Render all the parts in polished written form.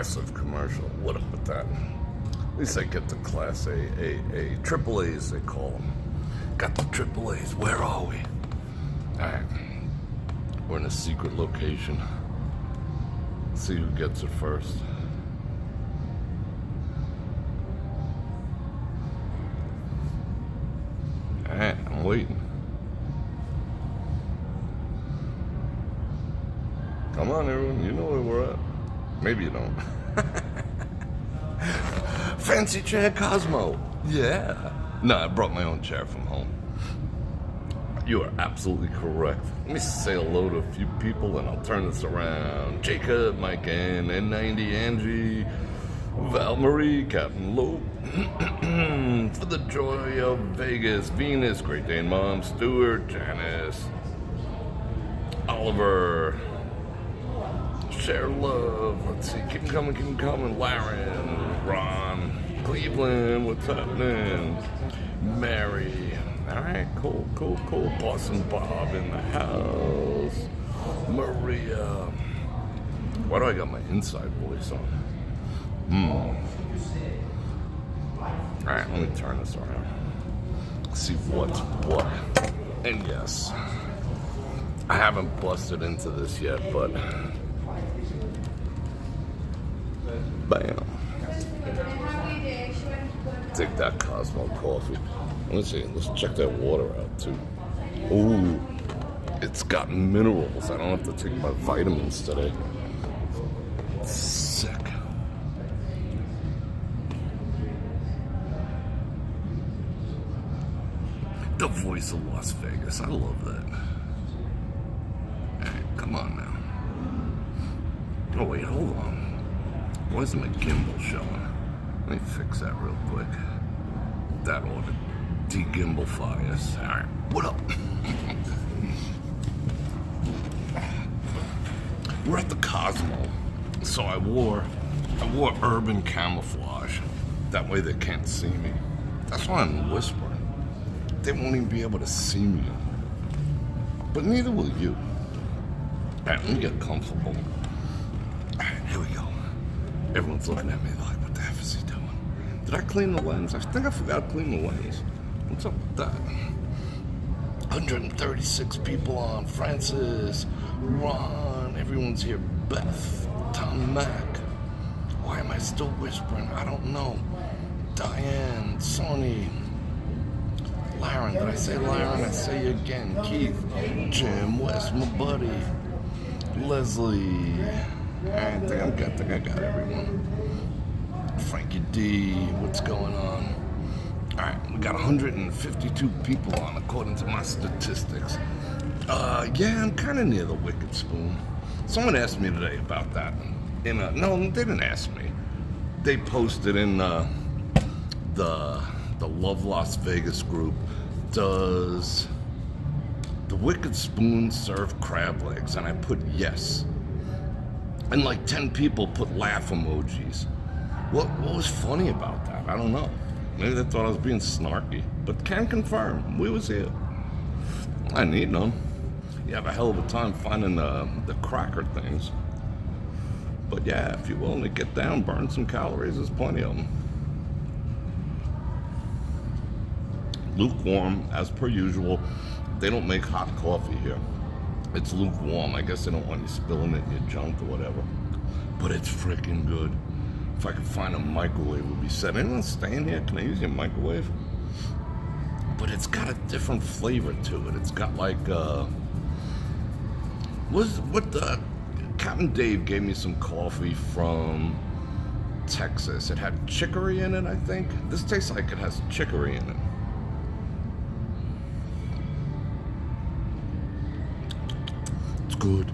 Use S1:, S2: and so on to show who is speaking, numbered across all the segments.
S1: aggressive commercial. What up with that? At least I get the class A, triple A's they call them. Got the triple A's. Where are we? Alright. We're in a secret location. Let's see who gets it first. Alright, I'm waiting. Come on, everyone. You know where we're at. Maybe you don't. Fancy chair Cosmo. Yeah. No, I brought my own chair from home. You are absolutely correct. Let me say hello to a few people and I'll turn this around. Jacob, Mike N, N90, Angie, Val Marie, Captain Lope, For the Joy of Vegas, Venus, Great Dane Mom, Stuart, Janice, Oliver, Share Love, let's see, keep coming, Laren, Ron, Cleveland, what's happening? Mary, alright, cool. Boston Bob in the house. Maria. Why do I got my inside voice on? Alright, let me turn this around. See what's what. And yes, I haven't busted into this yet, but bam. Take that Cosmo coffee. Let me see, let's check that water out too. Ooh, it's got minerals. I don't have to take my vitamins today. Sick. The voice of Las Vegas. I love that. Alright, come on now. Oh wait, hold on. Why isn't my gimbal showing? Let me fix that real quick. That ought to de-gimbalify us. Alright, what up? We're at the Cosmo. So I wore urban camouflage. That way they can't see me. That's why I'm whispering. They won't even be able to see me. But neither will you. Alright, let me get comfortable. Alright, here we go. Everyone's looking at me like, what the F is he doing? Did I clean the lens? I think I forgot to clean the lens. What's up with that? 136 people on. Francis, Ron, everyone's here. Beth, Tom Mack. Why am I still whispering? I don't know. Diane, Sonny, Laren. Did I say Laren? I say you again. Keith, Jim, Wes, my buddy, Leslie. I think I got everyone. Frankie D, what's going on? Alright, we got 152 people on according to my statistics. Yeah, I'm kind of near the Wicked Spoon. Someone asked me today about that. No, they didn't ask me. They posted in the Love Las Vegas group, does the Wicked Spoon serve crab legs? And I put yes. And like 10 people put laugh emojis. What was funny about that? I don't know. Maybe they thought I was being snarky. But can confirm, we was here. I need none. You have a hell of a time finding the cracker things. But yeah, if you're willing to get down, burn some calories, there's plenty of them. Lukewarm, as per usual. They don't make hot coffee here. It's lukewarm. I guess they don't want you spilling it in your junk or whatever. But it's freaking good. If I could find a microwave, it would be set. Anyone staying here? Can I use your microwave? But it's got a different flavor to it. It's got like, Captain Dave gave me some coffee from Texas. It had chicory in it, I think. This tastes like it has chicory in it. It's good.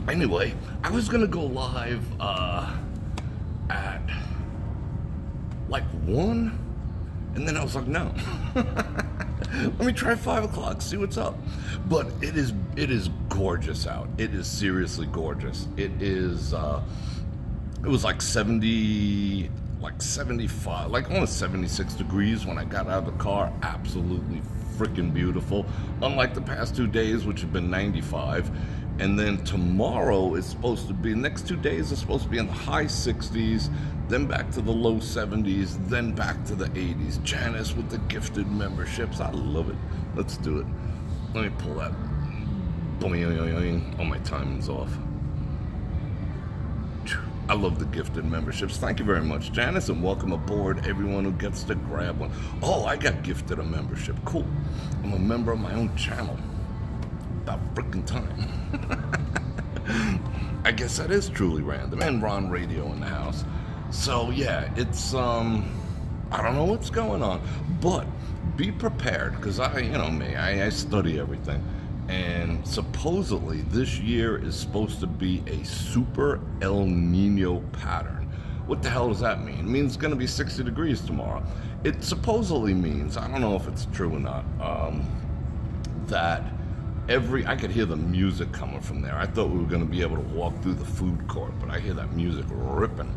S1: Anyway, I was gonna go live, at like 1, and then I was like, no. Let me try 5 o'clock, see what's up. But it is gorgeous out. It is seriously gorgeous. It is, it was like 70, like 75, like almost 76 degrees when I got out of the car. Absolutely freaking beautiful. Unlike the past 2 days, which have been 95. And then tomorrow is supposed to be, next 2 days is supposed to be in the high 60s, then back to the low 70s, then back to the 80s. Janice with the gifted memberships. I love it. Let's do it. Let me pull that. Oh, my timing's off. I love the gifted memberships. Thank you very much, Janice, and welcome aboard everyone who gets to grab one. Oh, I got gifted a membership. Cool. I'm a member of my own channel. About freaking time. I guess that is truly random. And Ron Radio in the house. So yeah, it's I don't know what's going on, but be prepared, because I study everything. And supposedly this year is supposed to be a super El Nino pattern. What the hell does that mean? It means it's going to be 60 degrees tomorrow. It supposedly means, I don't know if it's true or not, that I could hear the music coming from there. I thought we were going to be able to walk through the food court, but I hear that music ripping.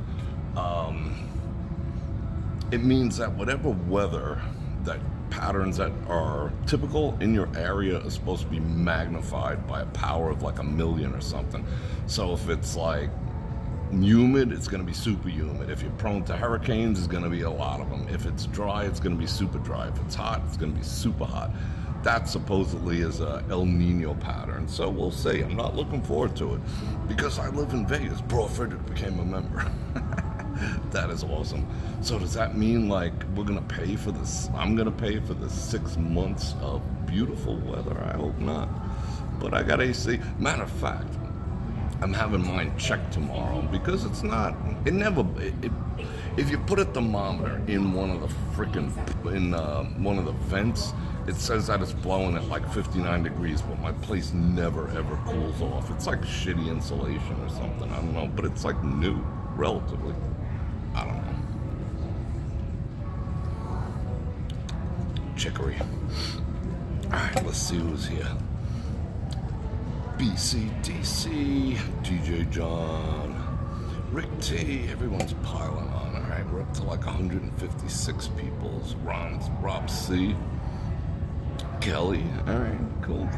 S1: It means that whatever weather, that patterns that are typical in your area are supposed to be magnified by a power of like 1,000,000 or something. So if it's like humid, it's going to be super humid. If you're prone to hurricanes, there's going to be a lot of them. If it's dry, it's going to be super dry. If it's hot, it's going to be super hot. That supposedly is a El Nino pattern. So we'll see. I'm not looking forward to it because I live in Vegas. Bror Fredrik became a member. That is awesome. So does that mean like we're gonna pay for this? I'm gonna pay for the 6 months of beautiful weather? I hope not. But I got AC. Matter of fact, I'm having mine checked tomorrow because it's not. If you put a thermometer in one of the vents, it says that it's blowing at like 59 degrees, but my place never ever cools off. It's like shitty insulation or something. I don't know, but it's like new, relatively. I don't know. Chicory. Alright, let's see who's here. BCDC, DJ John, Rick T, everyone's piling on. Alright, we're up to like 156 people. Rob C, Kelly. Alright, cool.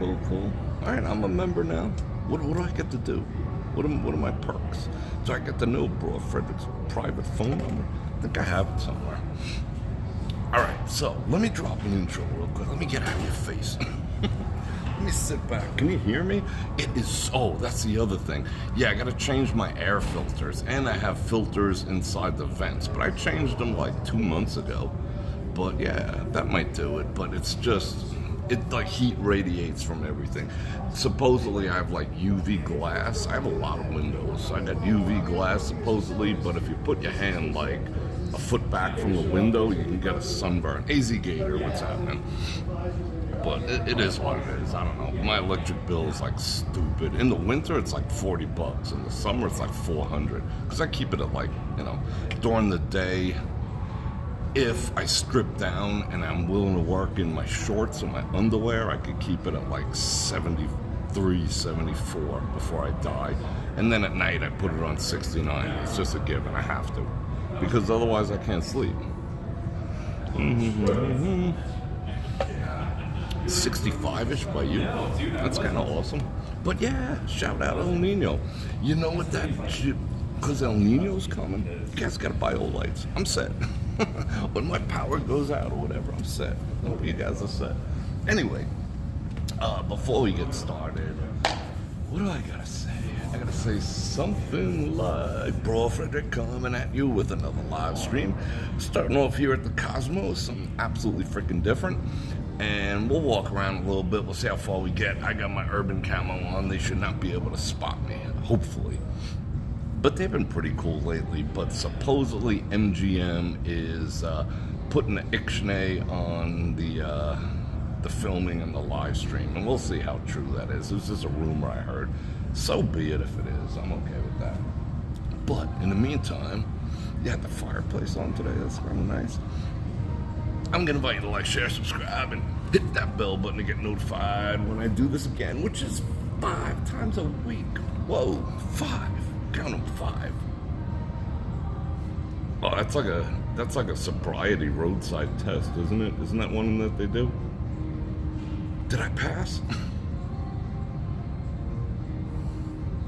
S1: Alright, I'm a member now. What do I get to do? What are my perks? Do I get to know Bror Fredrik's private phone number? I think I have it somewhere. Alright, so let me drop an intro real quick. Let me get out of your face. Let me sit back. Can you hear me? It is, that's the other thing. Yeah, I gotta change my air filters, and I have filters inside the vents, but I changed them like 2 months ago. But yeah, that might do it, but it's just, like heat radiates from everything. Supposedly I have like UV glass. I have a lot of windows. So I got UV glass supposedly, but if you put your hand like a foot back from the window, you can get a sunburn. AZ Gator, what's happening? But it is what it is. I don't know. My electric bill is like stupid. In the winter, it's like $40. In the summer, it's like $400. Because I keep it at like, during the day, if I strip down and I'm willing to work in my shorts and my underwear, I could keep it at like 73, 74 before I die. And then at night, I put it on 69. It's just a given. I have to. Because otherwise, I can't sleep. 65-ish by you. That's kind of awesome. But yeah, shout out El Nino. You know what because El Nino's coming, you guys gotta buy old lights. I'm set. When my power goes out or whatever, I'm set. I hope you guys are set. Anyway, before we get started, what do I gotta say? I gotta say something like Bror Fredrik coming at you with another live stream. Starting off here at the Cosmos, something absolutely freaking different. And we'll walk around a little bit. We'll see how far we get. I got my urban camo on. They should not be able to spot me, hopefully. But they've been pretty cool lately. But supposedly MGM is putting the ixnay on the filming and the live stream. And we'll see how true that is. It was just a rumor I heard. So be it if it is. I'm okay with that. But in the meantime, you had the fireplace on today. That's kind of nice. I'm going to invite you to like, share, subscribe, and hit that bell button to get notified when I do this again, which is 5 times a week. Whoa, 5. Count them 5. Oh, that's like a sobriety roadside test, isn't it? Isn't that one that they do? Did I pass?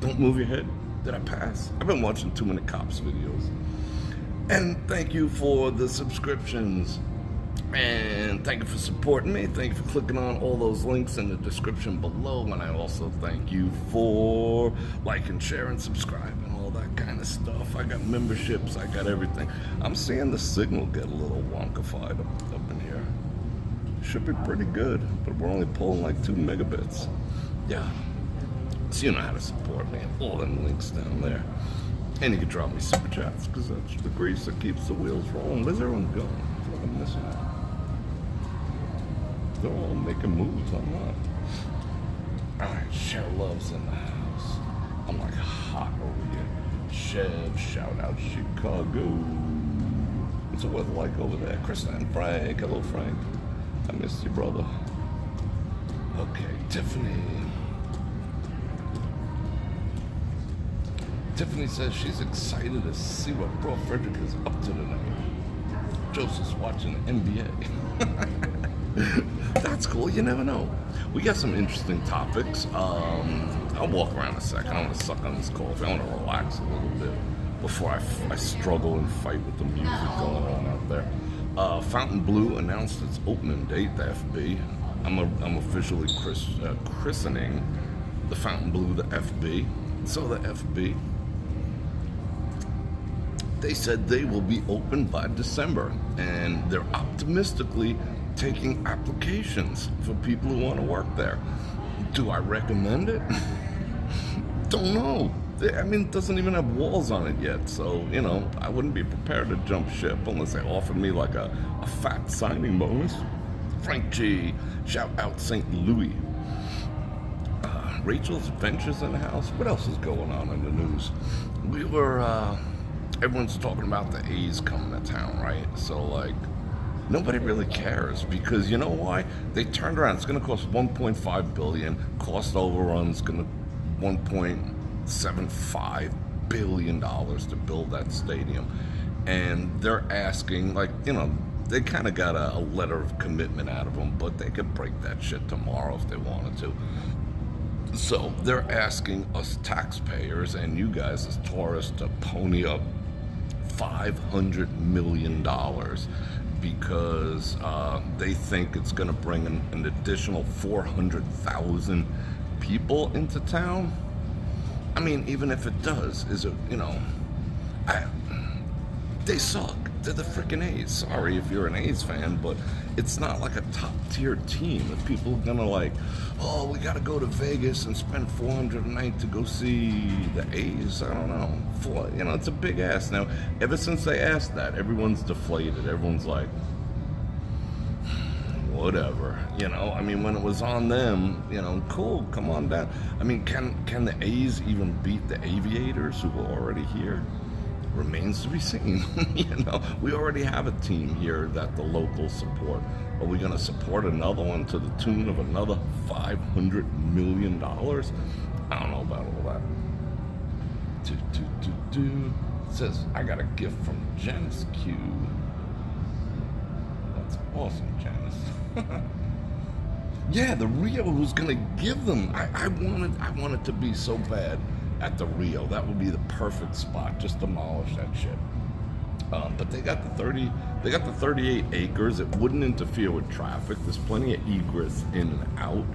S1: Don't move your head. Did I pass? I've been watching too many cops videos. And thank you for the subscriptions. And thank you for supporting me. Thank you for clicking on all those links in the description below. And I also thank you for liking, sharing, subscribing, all that kind of stuff. I got memberships. I got everything. I'm seeing the signal get a little wonkified up in here. Should be pretty good, but we're only pulling like 2 megabits. Yeah. So you know how to support me. All them links down there. And you can drop me super chats, because that's the grease that keeps the wheels rolling. Where's everyone going? I feel like I'm missing out. They're all making moves. I'm not. Alright, Cheryl Love's in the house. I'm like hot over here. Chev, shout out Chicago. What's the weather like over there? Krista and Frank. Hello, Frank. I missed you, brother. Okay, Tiffany. Tiffany says she's excited to see what Bror Fredrik is up to tonight. Joseph's watching the NBA. That's cool. You never know. We got some interesting topics. I'll walk around a second. I want to suck on this coffee. I want to relax a little bit before I struggle and fight with the music going on out there. Fountain Blue announced its opening date, the FB. I'm officially christening the Fountain Blue the FB. So the FB, they said they will be open by December, and they're optimistically taking applications for people who want to work there. Do I recommend it? Don't know. I mean, it doesn't even have walls on it yet, so, you know, I wouldn't be prepared to jump ship unless they offered me like a fat signing bonus. Frank G, shout out St. Louis. Rachel's Adventures in the house. What else is going on in the news? Everyone's talking about the A's coming to town, right? So, like, nobody really cares, because you know why? They turned around. It's going to cost $1.5 billion. Cost overrun's going to $1.75 billion to build that stadium. And they're asking, like, you know, they kind of got a letter of commitment out of them, but they could break that shit tomorrow if they wanted to. So they're asking us taxpayers and you guys as tourists to pony up $500 million because they think it's going to bring an additional 400,000 people into town. I mean, even if it does, is it, you know, they suck. They're the freaking A's. Sorry if you're an A's fan, but it's not like a top-tier team. If people are gonna like, oh, we gotta go to Vegas and spend $400 a night to go see the A's. I don't know. You know, it's a big ask. Now, ever since they asked that, everyone's deflated. Everyone's like, whatever. You know, I mean, when it was on them, you know, cool, come on down. I mean, can the A's even beat the Aviators who were already here? Remains to be seen. You know, we already have a team here that the locals support. Are we going to support another one to the tune of another $500 million? I don't know about all that. It says, I got a gift from Janice Q. That's awesome, Janice. Yeah, the Rio was going to give them. I wanted to be so bad at the Rio. That would be the perfect spot. Just demolish that shit. But they got the 38 acres. It wouldn't interfere with traffic. There's plenty of egress in and out.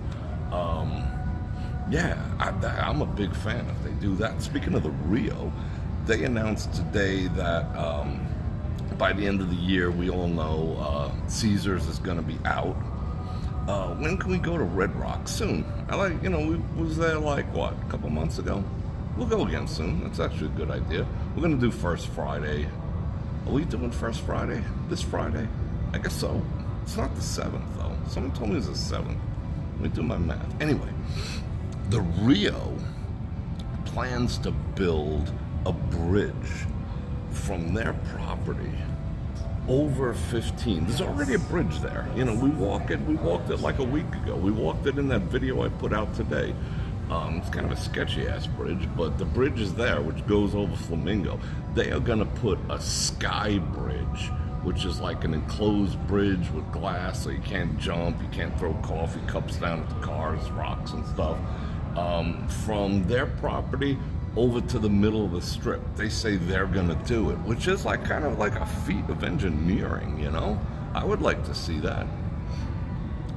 S1: Yeah, I'm a big fan if they do that. Speaking of the Rio, they announced today that by the end of the year, we all know Caesars is going to be out. When can we go to Red Rock? Soon. We was there like, what, a couple months ago? We'll go again soon. That's actually a good idea. We're going to do First Friday. Are we doing First Friday? This Friday? I guess so. It's not the 7th, though. Someone told me it was the 7th. Let me do my math. Anyway, the Rio plans to build a bridge from their property over 15. There's already a bridge there. You know, we walked it like a week ago. We walked it in that video I put out today. It's kind of a sketchy-ass bridge, but the bridge is there, which goes over Flamingo. They are going to put a sky bridge, which is like an enclosed bridge with glass, so you can't jump, you can't throw coffee cups down at the cars, rocks and stuff. from their property over to the middle of the strip. They say they're gonna do it, which is like kind of like a feat of engineering, you know? I would like to see that.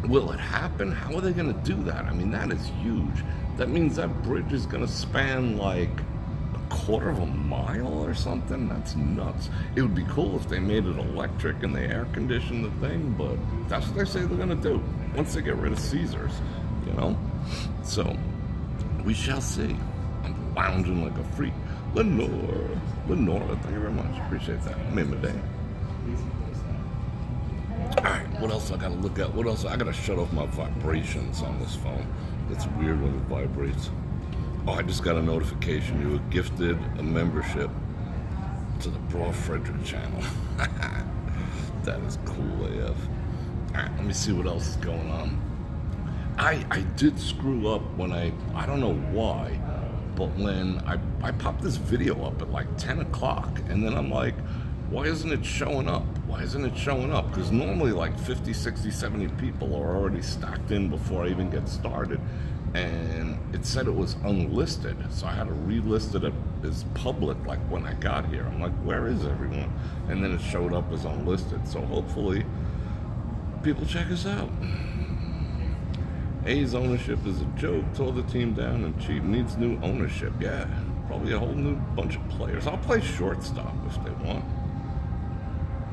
S1: Will it happen? How are they gonna do that? I mean, that is huge. That means that bridge is gonna span like a quarter of a mile or something. That's nuts. It would be cool if they made it electric and they air conditioned the thing, but that's what they say they're gonna do once they get rid of Caesars, you know? So, we shall see. I'm lounging like a freak. Lenora, thank you very much. Appreciate that. Made my day. Alright, what else I gotta look at? What else? I gotta shut off my vibrations on this phone. It's weird when it vibrates. Oh, I just got a notification. You were gifted a membership to the Bror Fredrik channel. That is cool AF. Alright, let me see what else is going on. I did screw up when I don't know why, but when I popped this video up at like 10 o'clock, and then I'm like, why isn't it showing up? Why isn't it showing up? Because normally like 50, 60, 70 people are already stacked in before I even get started. And it said it was unlisted, so I had to relist it as public like when I got here. I'm like, where is everyone? And then it showed up as unlisted, so hopefully people check us out. A's ownership is a joke, tore the team down and cheap, needs new ownership. Yeah, probably a whole new bunch of players. I'll play shortstop if they want.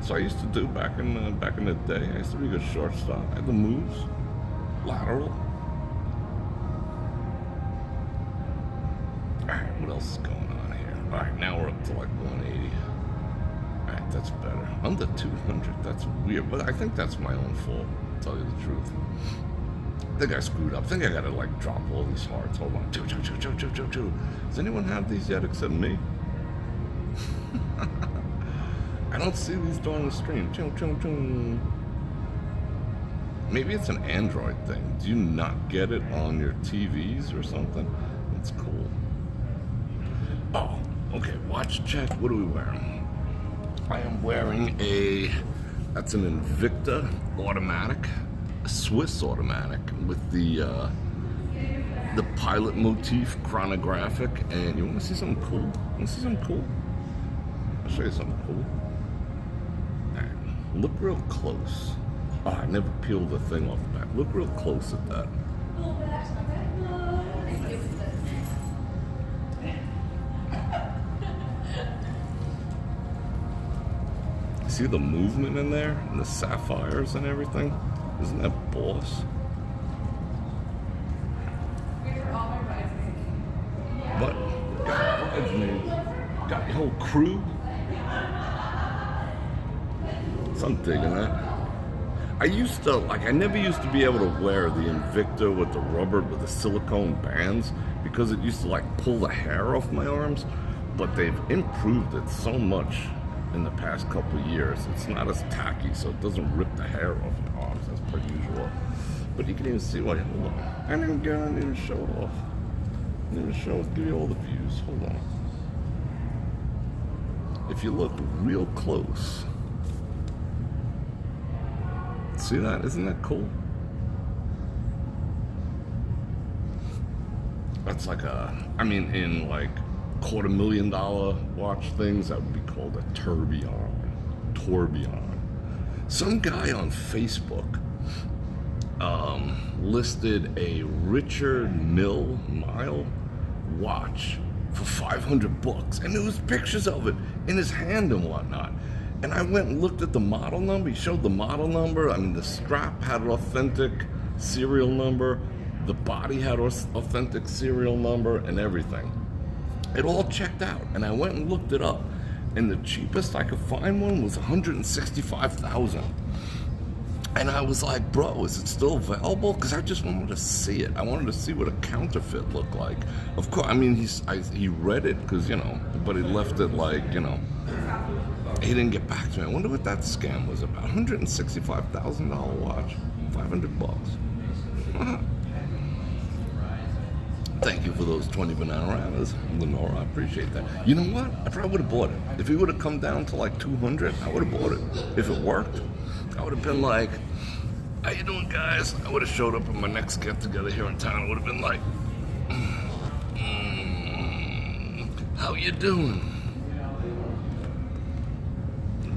S1: So I used to do back in the day. I used to be a good shortstop. I had the moves, lateral. All right, what else is going on here? All right, now we're up to like 180. All right, that's better. Under 200, that's weird, but I think that's my own fault, to tell you the truth. I think I screwed up. I think I gotta like drop all these hearts. Hold on. Choo. Does anyone have these yet except me? I don't see these during the stream. Choo. Maybe it's an Android thing. Do you not get it on your TVs or something? That's cool. Oh, okay. Watch check. What are we wearing? I am wearing that's an Invicta automatic. A Swiss automatic with the pilot motif chronographic. And you want to see something cool? Want to see something cool? I'll show you something cool. All right, look real close. Oh, I never peeled the thing off the back. Look real close at that. See the movement in there and the sapphires and everything? Isn't that boss? But got the whole crew. So I'm digging that. I never used to be able to wear the Invicta with the rubber, with the silicone bands, because it used to like pull the hair off my arms. But they've improved it so much in the past couple of years. It's not as tacky, so it doesn't rip the hair off your arms as per usual. But you can even see why. Hold on. I didn't even show it off. I didn't even show it. Give you all the views. Hold on. If you look real close, see that? Isn't that cool? That's like in like $250,000 watch things, that would be called a tourbillon. Some guy on Facebook listed a Richard Mille watch for $500, and there was pictures of it in his hand and whatnot. And I went and looked at the model number. He showed the model number. I mean, the strap had an authentic serial number. The body had an authentic serial number and everything. It all checked out, and I went and looked it up, and the cheapest I could find one was $165,000. And I was like, bro, is it still available? Because I just wanted to see it. I wanted to see what a counterfeit looked like. Of course, I mean, he read it, because, but he left it like, he didn't get back to me. I wonder what that scam was about. $165,000 watch, $500. Thank you for those 20 Banananas, Lenora. I appreciate that. You know what? I probably would have bought it. If it would have come down to like 200, I would have bought it. If it worked, I would have been like, how you doing, guys? I would have showed up at my next get-together here in town. I would have been like, How you doing?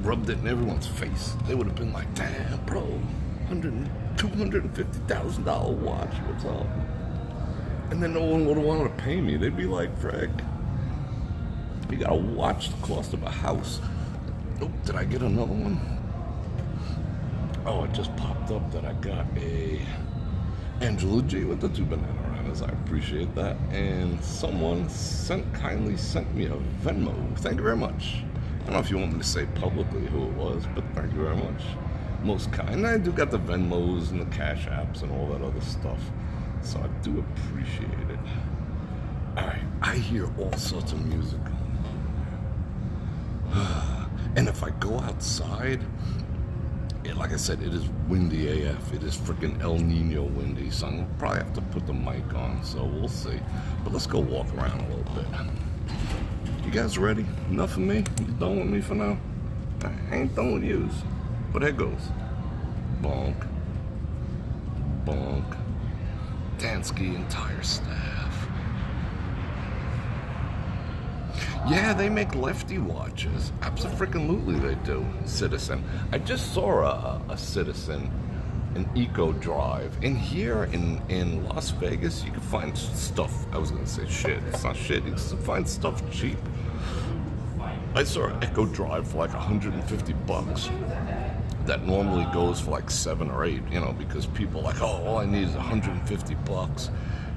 S1: Rubbed it in everyone's face. They would have been like, damn, bro, $250,000 watch, what's up? And then no one would have wanted to pay me. They'd be like, Greg, you got a watch the cost of a house. Oh, did I get another one? Oh, it just popped up that I got a Angela G with the 2 banana runners. I appreciate that. And someone kindly sent me a Venmo. Thank you very much. I don't know if you want me to say publicly who it was, but thank you very much. Most kind. I do got the Venmos and the Cash Apps and all that other stuff. So I do appreciate it. Alright, I hear all sorts of music. And if I go outside, like I said, it is windy AF. It is freaking El Nino windy, so I'm gonna probably have to put the mic on, so we'll see. But let's go walk around a little bit. You guys ready? Enough of me? You done with me for now? I ain't done with yous. But there goes. Bonk. Bonk. Dansky entire staff. Yeah, they make lefty watches. Absolutely they do. Citizen. I just saw a Citizen, an Eco Drive. And here in Las Vegas, you can find stuff. I was going to say shit. It's not shit. You can find stuff cheap. I saw an Eco Drive for like $150. That normally goes for like 7 or 8, you know, because people are like, oh, all I need is $150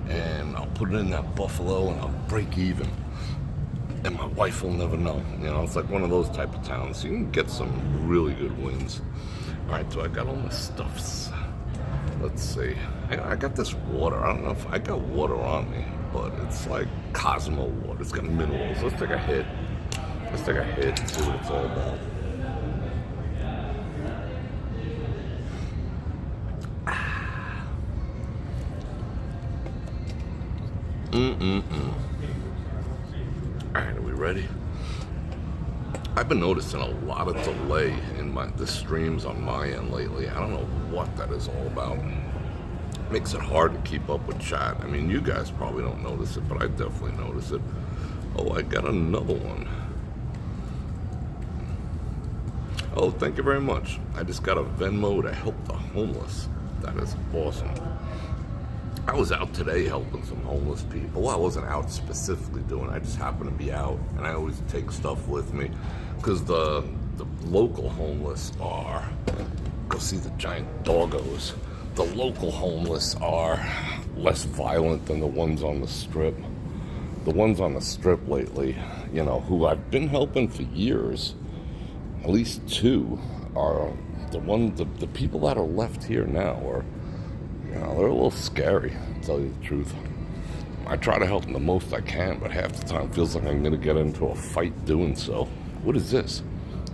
S1: and I'll put it in that Buffalo and I'll break even. And my wife will never know. You know, it's like one of those type of towns. You can get some really good wins. All right, so I got all my stuffs. Let's see. I got this water. I don't know if I got water on me, but it's like Cosmo water. It's got minerals. Let's take a hit. Let's take a hit and see what it's all about. Alright, are we ready? I've been noticing a lot of delay in the streams on my end lately. I don't know what that is all about. Makes it hard to keep up with chat. I mean, you guys probably don't notice it, but I definitely notice it. Oh, I got another one. Oh, thank you very much. I just got a Venmo to help the homeless. That is awesome. I was out today helping some homeless people. Well, I wasn't out specifically doing it. I just happened to be out, and I always take stuff with me because the local homeless are, go see the giant doggos. The local homeless are less violent than the ones on the strip. The ones on the strip lately, you know, who I've been helping for years, at least 2, are the people that are left here now are, you know, they're a little scary, to tell you the truth. I try to help them the most I can, but half the time it feels like I'm going to get into a fight doing so. What is this?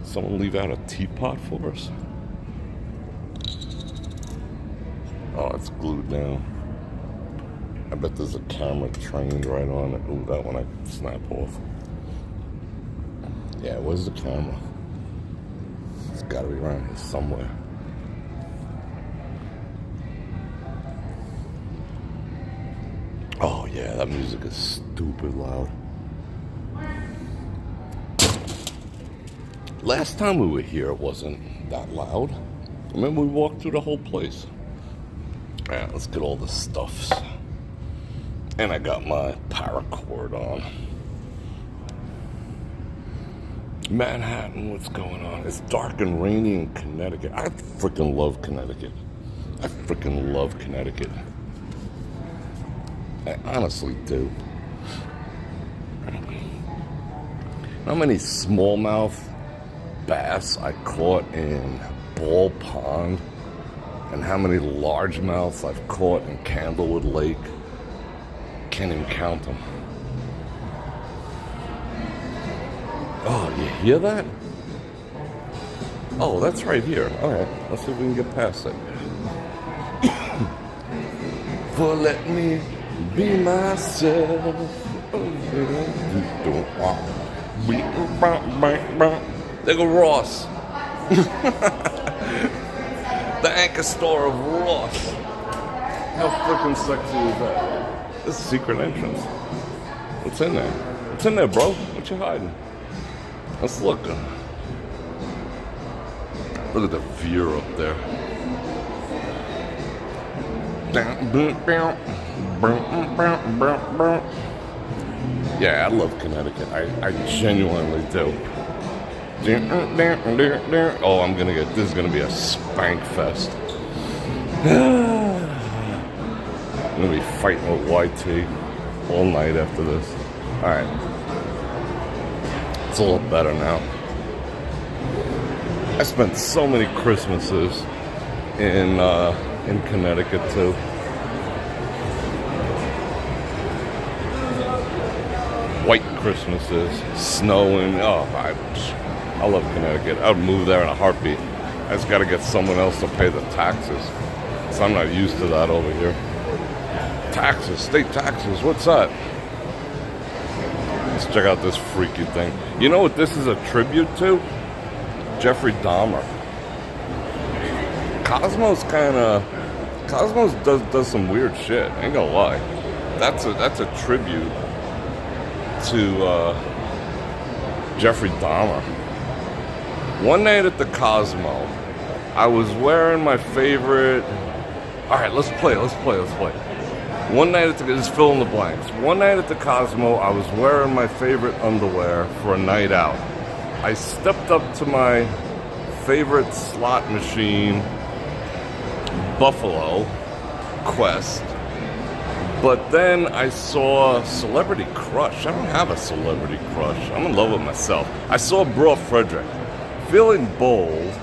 S1: Someone leave out a teapot for us? Oh, it's glued now. I bet there's a camera trained right on it. Ooh, that one I snap off. Yeah, where's the camera? It's got to be around here somewhere. Oh yeah, that music is stupid loud. Last time we were here, it wasn't that loud. Remember, we walked through the whole place. Alright, let's get all the stuffs. And I got my paracord on. Manhattan, what's going on? It's dark and rainy in Connecticut. I freaking love Connecticut. I freaking love Connecticut. I honestly do. How many smallmouth bass I caught in Ball Pond, and how many largemouths I've caught in Candlewood Lake. Can't even count them. Oh, you hear that? Oh, that's right here. All right, let's see if we can get past it. For let me be myself. There go Ross. The anchor store of Ross. How freaking sexy is that? This is a secret entrance. What's in there? What's in there, bro? What you hiding? Let's look. Look at the view up there. Yeah, I love Connecticut. I genuinely do. Oh, this is gonna be a spank fest. I'm gonna be fighting with YT all night after this. Alright. It's a little better now. I spent so many Christmases in Connecticut too. White Christmases, snowing. Oh, I love Connecticut. I would move there in a heartbeat. I just got to get someone else to pay the taxes, so I'm not used to that over here. Taxes, state taxes. What's that? Let's check out this freaky thing. You know what this is a tribute to? Jeffrey Dahmer. Cosmos does some weird shit. I ain't gonna lie. That's a tribute to Jeffrey Dahmer. One night at the Cosmo, I was wearing my favorite. All right, let's play. One night at just fill in the blanks. One night at the Cosmo, I was wearing my favorite underwear for a night out. I stepped up to my favorite slot machine, Buffalo Quest, but then I saw Celebrity Crush. I don't have a celebrity crush. I'm in love with myself. I saw Bror Fredrik. Feeling bold,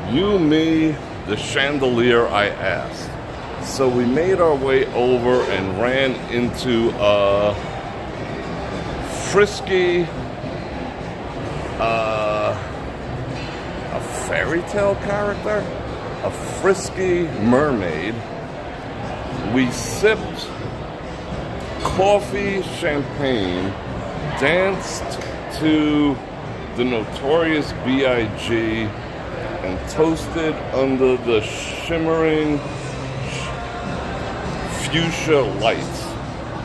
S1: you, me, the chandelier, I asked. So we made our way over and ran into a frisky, a fairy tale character, a frisky mermaid. We sipped coffee, champagne, danced to the Notorious B.I.G. and toasted under the shimmering fuchsia lights.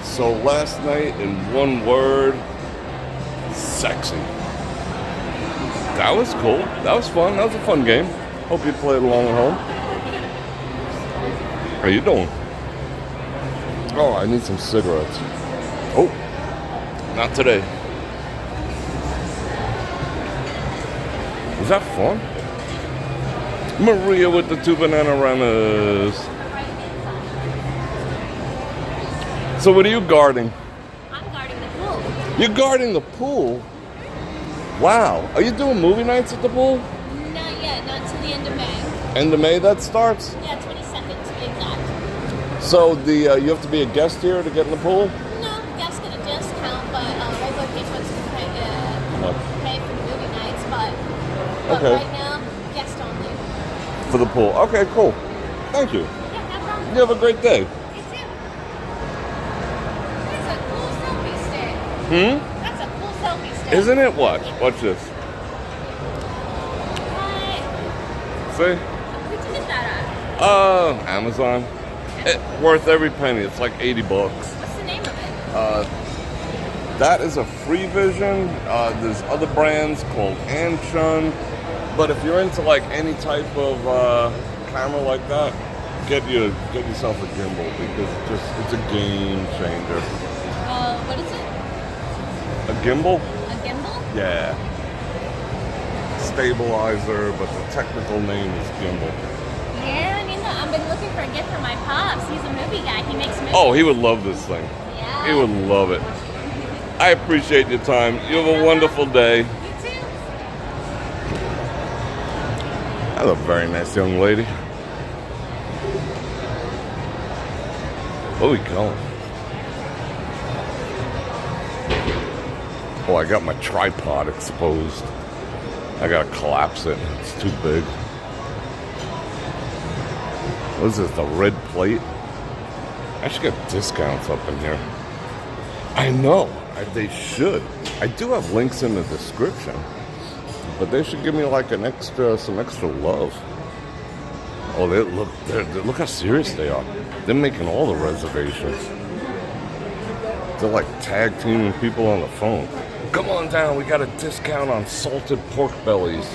S1: So last night, in one word, sexy. That was cool. That was fun. That was a fun game. Hope you played along at home. How you doing? Oh, I need some cigarettes. Oh, not today. Was that fun? Maria with the 2 banana ramas. So what are you guarding?
S2: I'm guarding the pool.
S1: You're guarding the pool? Wow. Are you doing movie nights at the pool?
S2: Not yet, not till the end of May.
S1: End of May that starts?
S2: Yeah, 22nd to be exact.
S1: So you have to be a guest here to get in the pool?
S2: No, guests get a discount, but regular patrons can pay for movie nights, but
S1: okay.
S2: Right now, guest only.
S1: For the pool. Okay, cool. Thank you.
S2: Yeah, no problem.
S1: You have a great day.
S2: You too. That's a cool selfie stick. That's a cool selfie stick.
S1: Isn't it? Watch this.
S2: What?
S1: See?
S2: Where'd you get that at?
S1: Amazon. Worth every penny. It's like $80.
S2: What's the name of it?
S1: That is a free vision. There's other brands called Anchun. But if you're into like any type of camera like that, get yourself a gimbal because it's a game changer.
S2: What is it?
S1: A gimbal?
S2: A gimbal?
S1: Yeah. Stabilizer, but the technical name is gimbal.
S2: Yeah, I mean, I've been looking for a gift for my pops. He's a movie guy. He makes movies.
S1: Oh, he would love this thing.
S2: Yeah.
S1: He would love it. I appreciate your time. You have a wonderful day.
S2: You too.
S1: That's a very nice young lady. Where are we going? Oh, I got my tripod exposed. I gotta collapse it. It's too big. What is this, the red plate? I should get discounts up in here. I know. They should. I do have links in the description. But they should give me like some extra love. Oh, look how serious they are. They're making all the reservations. They're like tag teaming people on the phone. Come on down, we got a discount on salted pork bellies.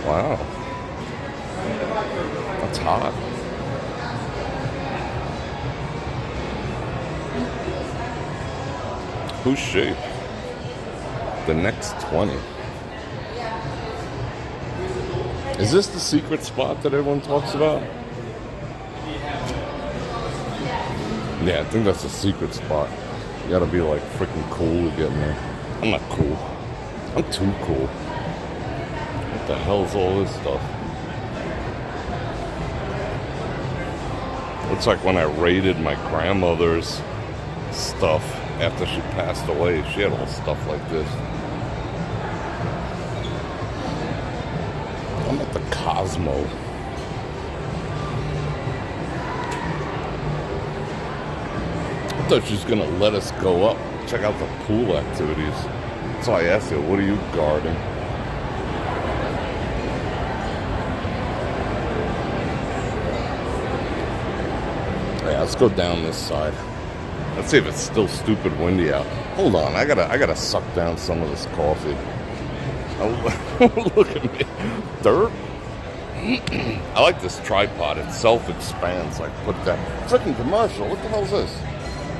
S1: Wow. That's hot. Who's shape? The next 20. Is this the secret spot that everyone talks about? Yeah, I think that's the secret spot. You gotta be like freaking cool to get in there. I'm not cool. I'm too cool. What the hell's all this stuff? Looks like when I raided my grandmother's stuff after she passed away, she had all stuff like this. I'm at the Cosmo. I thought she was gonna let us go up, check out the pool activities. So I asked her, what are you guarding? Yeah, let's go down this side. Let's see if it's still stupid windy out. Hold on, I gotta suck down some of this coffee. Oh, look at me. Dirt? I like this tripod. It self-expands. Like, put that freaking commercial. What the hell is this?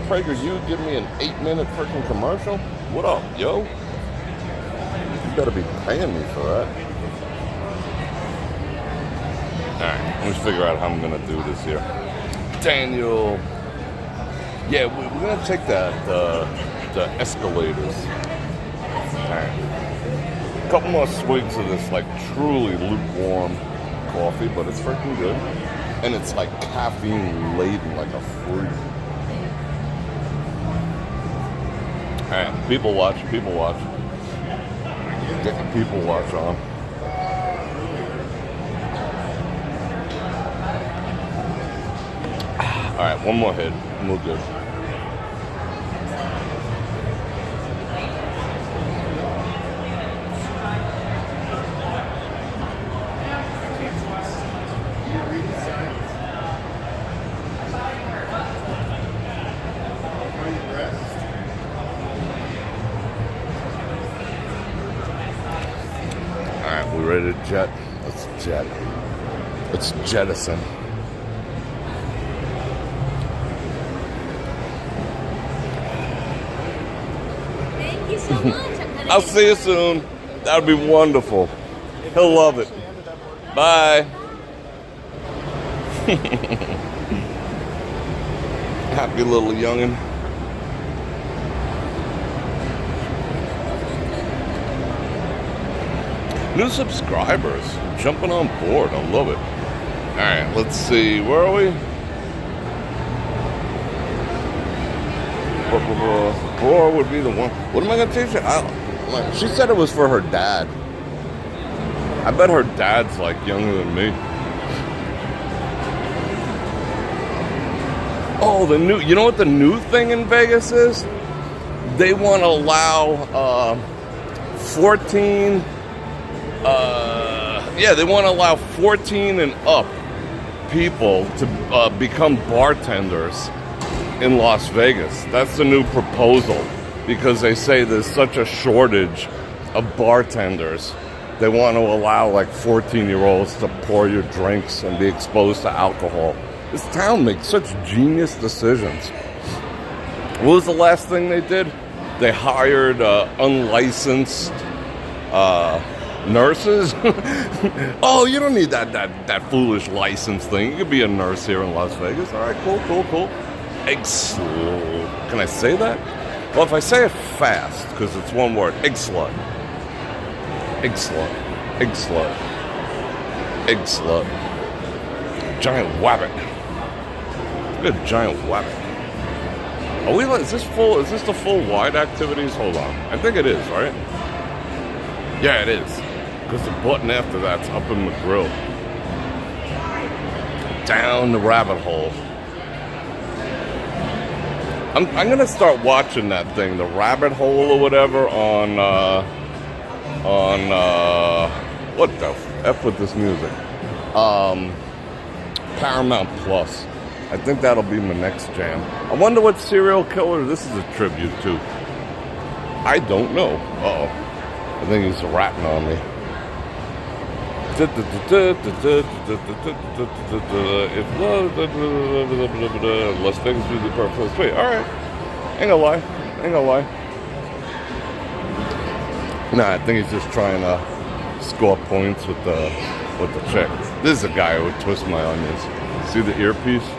S1: Prager, you give me an 8-minute freaking commercial? What up, yo? You better be paying me for that. Alright, let me figure out how I'm gonna do this here. Daniel. Yeah, we're gonna take the escalators. Alright. A couple more swigs of this like truly lukewarm coffee, but it's freaking good. And it's like caffeine laden like a fruit. Alright, people watch. Get the people watch on. Alright, one more hit and we're good. Alright, we ready to jet? Let's jet. Let's jettison.
S2: Thank you so much.
S1: I'll see you soon. That would be wonderful. He'll love it. Bye. Happy little youngin'. New subscribers jumping on board. I love it. All right, let's see. Where are we? Bror would be the one. What am I gonna teach her? She said it was for her dad. I bet her dad's like younger than me. Oh, the new. You know what the new thing in Vegas is? They want to allow 14. They want to allow 14 and up people to become bartenders in Las Vegas. That's the new proposal because they say there's such a shortage of bartenders. They want to allow like 14-year-olds to pour your drinks and be exposed to alcohol. This town makes such genius decisions. What was the last thing they did? They hired unlicensed nurses. Oh, you don't need that foolish license thing. You could be a nurse here in Las Vegas. All right, cool. Egg slut. Can I say that? Well, if I say it fast, because it's one word, egg slut. Egg slut. Egg slut. Egg slut. Giant wabbit. Look at giant wabbit. Are we? Is this full? Is this the full wide activities? Hold on. I think it is, right? Yeah, it is. Because the button after that's up in the grill. Down the rabbit hole. I'm gonna start watching that thing, the rabbit hole or whatever, on what the F with this music? Paramount Plus. I think that'll be my next jam. I wonder what serial killer this is a tribute to. I don't know. Uh-oh. I think he's ratting on me. If Las Vegas is the perfect place. Alright. Ain't gonna lie. Ain't gonna lie. Nah, I think he's just trying to score points with the chick. This is a guy who would twist my onions. See the earpiece?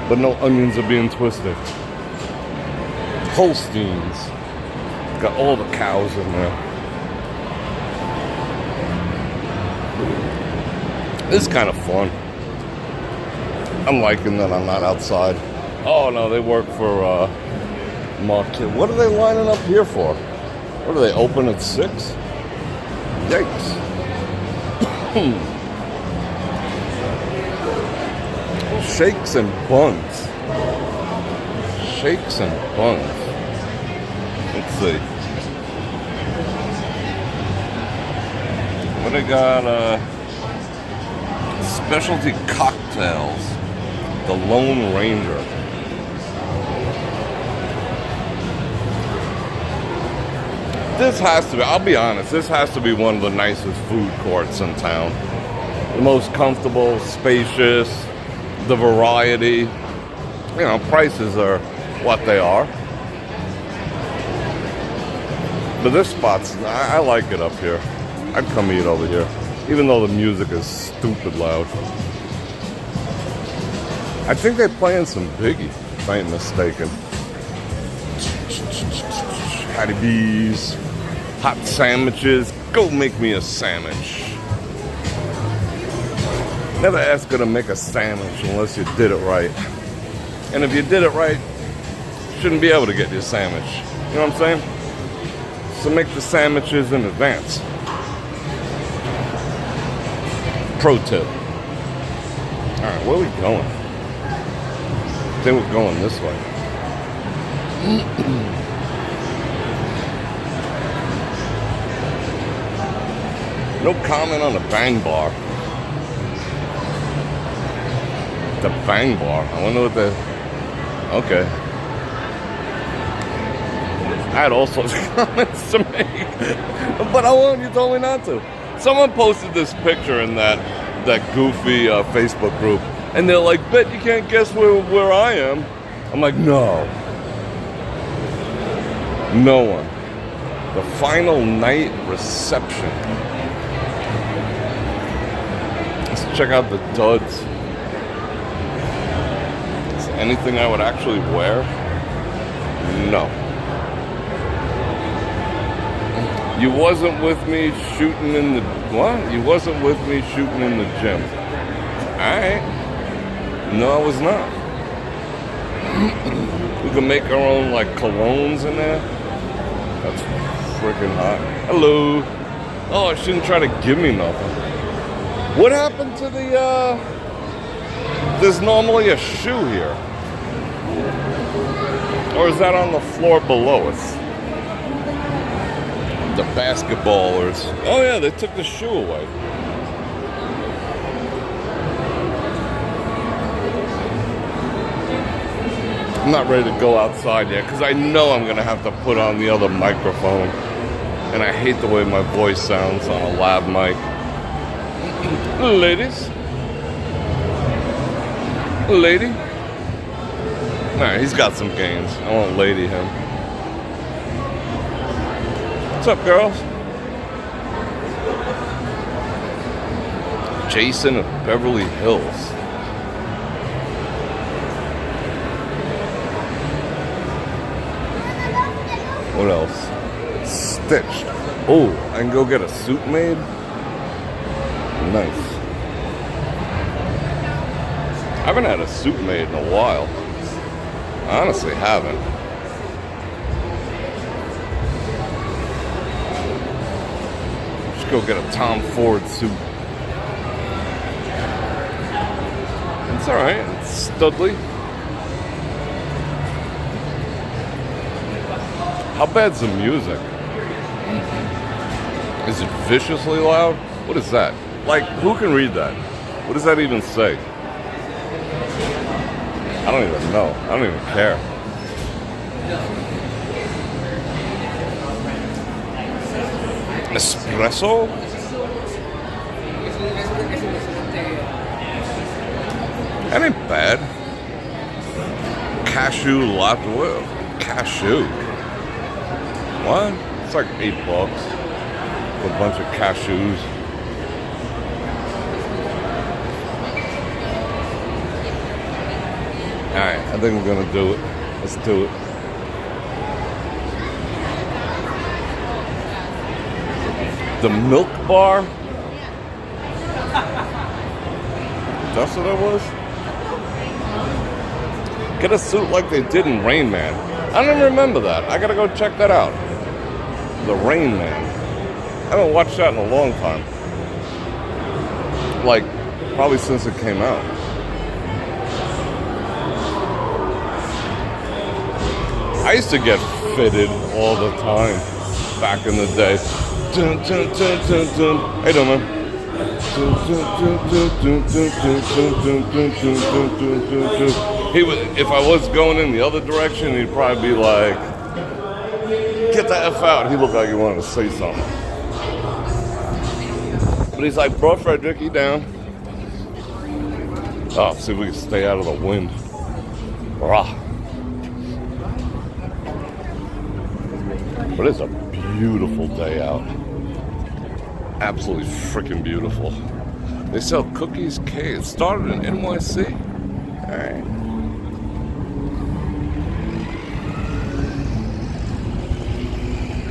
S1: But no onions are being twisted. Holsteins. Got all the cows in there. This is kind of fun. I'm liking that I'm not outside. Oh no, they work for Market. What are they lining up here for? What are they open at 6? Yikes. Shakes and buns. Shakes and buns. Let's see. What they got? Specialty cocktails. The Lone Ranger. This has to be, I'll be honest, this has to be one of the nicest food courts in town. The most comfortable, spacious, the variety. You know, prices are what they are. But this spot's, I like it up here. I'd come eat over here, even though the music is stupid loud. I think they're playing some Biggie, if I ain't mistaken. Hattie B's, hot sandwiches. Go make me a sandwich. Never ask her to make a sandwich unless you did it right. And if you did it right, you shouldn't be able to get your sandwich. You know what I'm saying? So make the sandwiches in advance. Pro tip. Alright, where are we going? I think we're going this way. No comment on the Bang Bar. The Bang Bar. I wonder what the... Okay. I had all sorts of comments to make. But I won't. You told me not to. Someone posted this picture in that goofy Facebook group. And they're like, bet you can't guess where I am. I'm like, no. No one. The final night reception. Let's check out the duds. Is there anything I would actually wear? No. You wasn't with me shooting in the... What? You wasn't with me shooting in the gym. Alright. No, I was not. We can make our own, like, colognes in there. That's freaking hot. Hello. Oh, I shouldn't try to give me nothing. What happened to the, there's normally a shoe here. Or is that on the floor below us? The basketballers. Oh yeah, they took the shoe away. I'm not ready to go outside yet because I know I'm going to have to put on the other microphone. And I hate the way my voice sounds on a lav mic. Ladies? Lady? Alright, he's got some gains. I won't lady him. What's up, girls? Jason of Beverly Hills. What else? Stitched. Oh, I can go get a suit made? Nice. I haven't had a suit made in a while. I honestly haven't. Just go get a Tom Ford suit. It's alright, it's studly. How bad's the music? Is it viciously loud? What is that? Like, who can read that? What does that even say? I don't even know. I don't even care. Espresso? That ain't bad. Cashew latte. What? Cashew? What? It's like $8 for a bunch of cashews. Alright, I think we're gonna do it. Let's do it. The milk bar? That's what it was? Get a suit like they did in Rain Man. I don't remember that. I gotta go check that out. The Rain Man. I haven't watched that in a long time. Like, probably since it came out. I used to get fitted all the time back in the day. Dun, dun, dun, dun, dun. Hey, doing, man? He would, if I was going in the other direction, he'd probably be like, "Get the F out." He looked like he wanted to say something. But he's like, "Bror Fredrik, you down?" Oh, see if we can stay out of the wind. Rah. But it's a beautiful day out. Absolutely freaking beautiful. They sell cookies, cake. It started in NYC. Alright.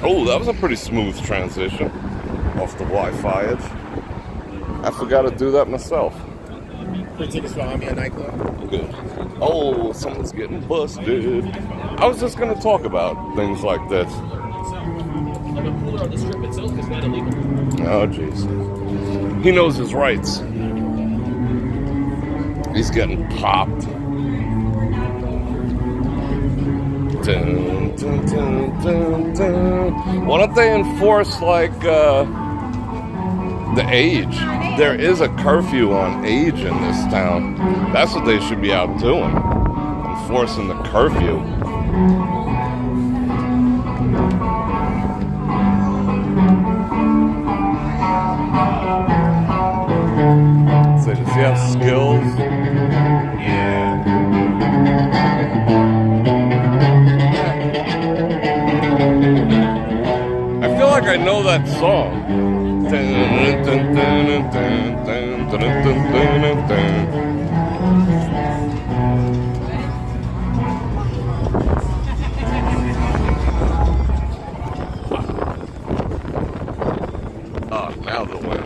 S1: Oh, that was a pretty smooth transition off the Wi-Fi edge. I forgot to do that myself.
S3: Free tickets for Amia nightclub.
S1: Good. Oh, someone's getting busted. I was just going to talk about things like this.
S4: The cooler on the strip itself is not illegal.
S1: Oh, jeez. He knows his rights. He's getting popped. Dun, dun, dun, dun, dun. Why don't they enforce, like, the age? There is a curfew on age in this town. That's what they should be out doing. Enforcing the curfew. So does he have skills? Yeah. I feel like I know that song. Oh, now the wind.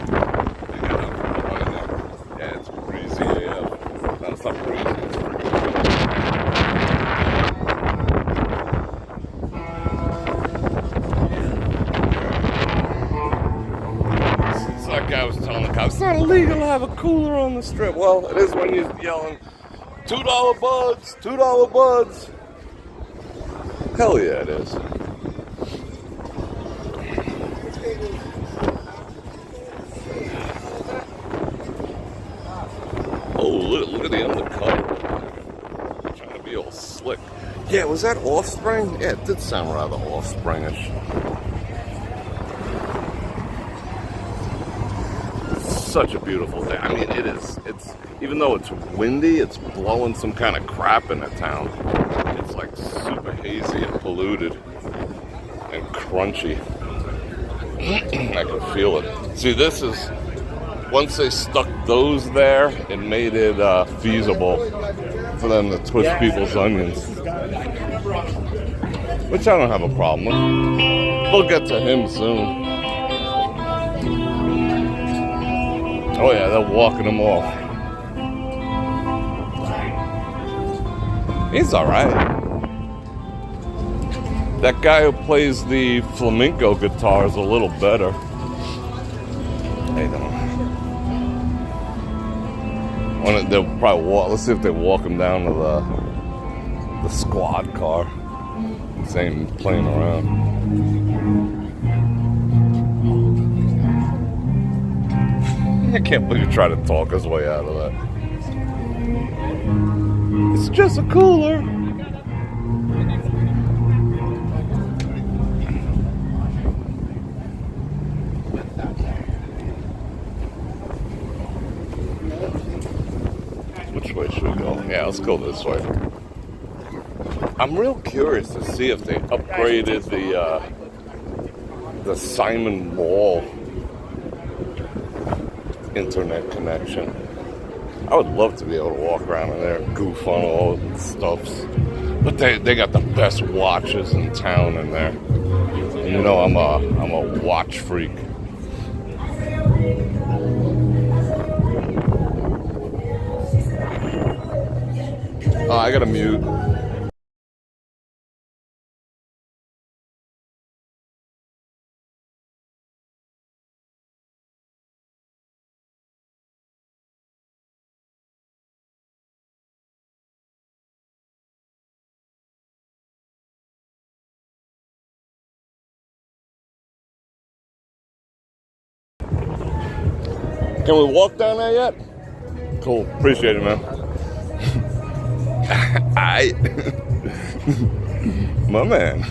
S1: Yeah, it's breezy AF. No, it's not breezy, it's freaking it's like I was telling the cops, it's not illegal to have a cooler on the strip. Well, it is when you're yelling, $2 buds, $2 buds. Hell yeah, it is. Oh, look at the undercut. Trying to be all slick. Yeah, was that Offspring? Yeah, it did sound rather Offspringish. Such a beautiful day. I mean, it is. It's, even though it's windy, it's blowing some kind of crap in the town. It's like super hazy and polluted and crunchy. I can feel it. See, this is, once they stuck those there, it made it feasible for them to twist people's onions. Which I don't have a problem with. We'll get to him soon. Oh yeah, they're walking him off. He's alright. That guy who plays the flamenco guitar is a little better. Hey, they'll probably walk. Let's see if they walk him down to the squad car. Same playing around. I can't believe he tried to talk his way out of that. It's just a cooler. Which way should we go? Yeah, let's go this way. I'm real curious to see if they upgraded the Simon Mall internet connection. I would love to be able to walk around in there, goof on all the stuffs. But they got the best watches in town in there. And you know I'm a watch freak. Oh, I gotta mute. Can we walk down there yet? Cool. Appreciate it, man. Aight. My man.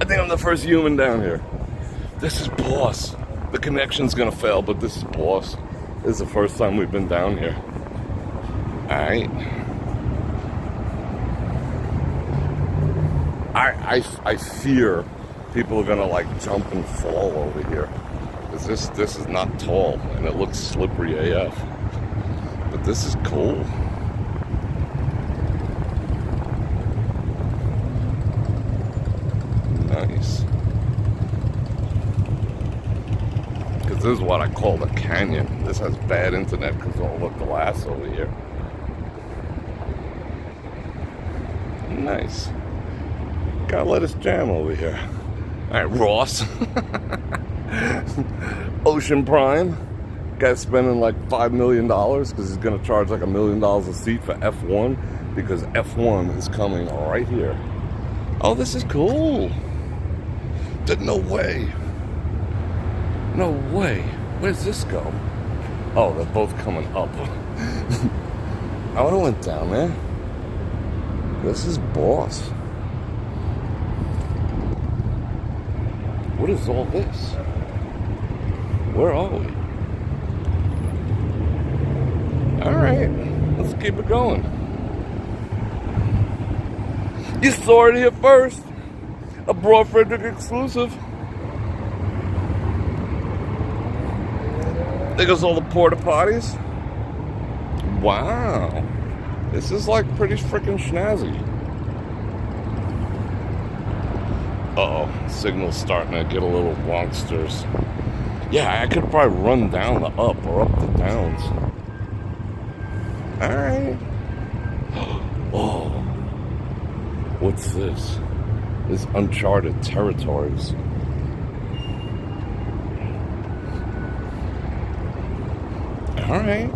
S1: I think I'm the first human down here. This is boss. The connection's gonna fail, but this is boss. This is the first time we've been down here. Aight. I fear people are gonna like jump and fall over here. This is not tall and it looks slippery AF. But this is cool. Nice. Because this is what I call the canyon. This has bad internet because of all the glass over here. Nice. Gotta let us jam over here. Alright, Ross. Ocean Prime. Guy's spending like $5 million because he's going to charge like $1 million a seat for F1 because F1 is coming right here. Oh, this is cool. No way. No way. Where's this go? Oh, they're both coming up. I would have went down there. This is boss. What is all this? Where are we? Alright, let's keep it going. You saw it here first. A Bror Fredrik exclusive. There goes all the porta potties. Wow. This is like pretty freaking snazzy. Uh-oh, signal's starting to get a little wonksters. Yeah, I could probably run down the up or up the downs. Alright. Oh. What's this? This uncharted territories. Alright.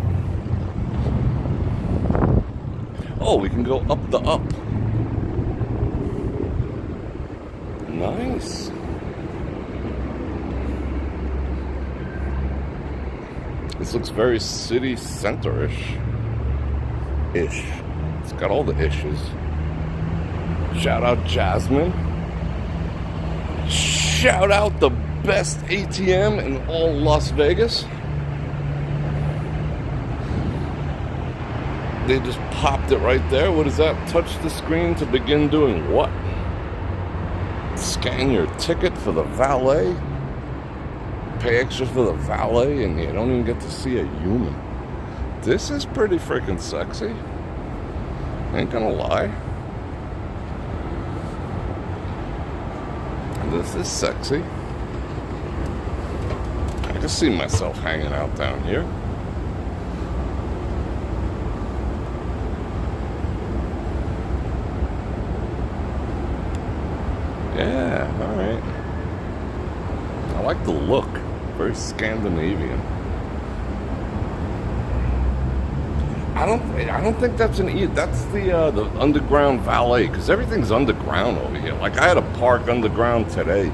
S1: Oh, we can go up the up. Nice. This looks very city center-ish. Ish. It's got all the ishes. Shout out Jasmine. Shout out the best ATM in all Las Vegas. They just popped it right there. What is that? Touch the screen to begin doing what? Scan your ticket for the valet. Pay extra for the valet and you don't even get to see a human. This is pretty freaking sexy. Ain't gonna lie. This is sexy. I can see myself hanging out down here. Yeah, alright. I like the look. Very Scandinavian. I don't think that's that's the underground valet, because everything's underground over here. Like I had to park underground today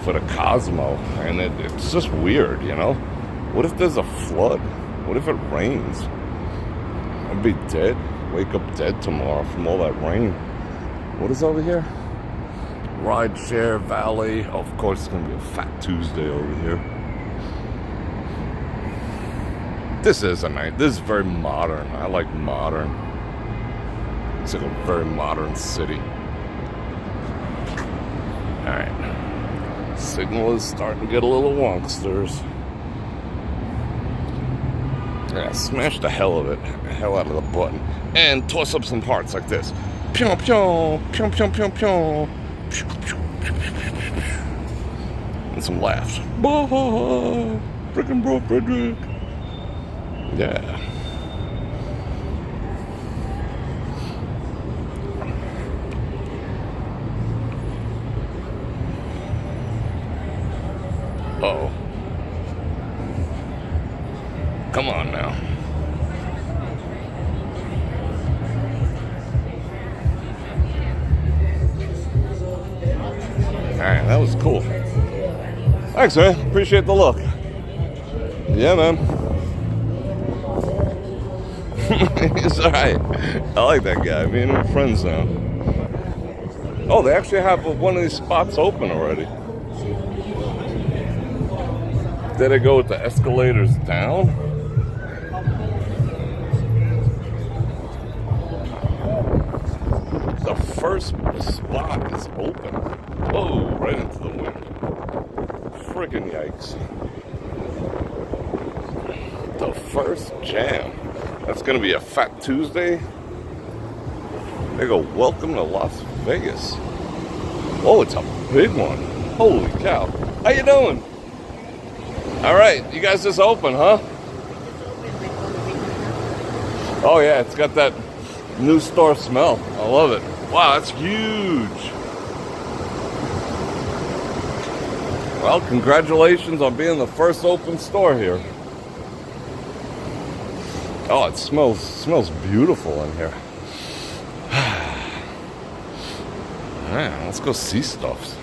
S1: for the Cosmo, and it's just weird, you know? What if there's a flood? What if it rains? I'd be dead. wake up dead tomorrow from all that rain. What is over here? Rideshare Valley. Oh, of course, it's going to be a Fat Tuesday over here. This is a nice. This is very modern. I like modern. It's like a very modern city. Alright. Signal is starting to get a little wonksters. Yeah, smash the hell out of the button. And toss up some parts like this. Pyong, pyong, pyong, pyong, pyong, pyong. And some laughs. Bah, frickin' Bror Fredrik. Yeah. Uh-oh. Come on now. Alright, that was cool. Thanks, man. Appreciate the look. Yeah, man. It's alright. I like that guy. Me and him are friends now. Oh, they actually have one of these spots open already. Did I go with the escalators down? The first spot is open. Whoa, right into the wind. Friggin' yikes. The first jam. That's gonna be a Fat Tuesday. They go, welcome to Las Vegas. Oh, it's a big one. Holy cow. How you doing? All right, you guys just open, huh? Oh yeah, it's got that new store smell. I love it. Wow, that's huge. Well, congratulations on being the first open store here. Oh, it smells beautiful in here. Man, let's go see stuff.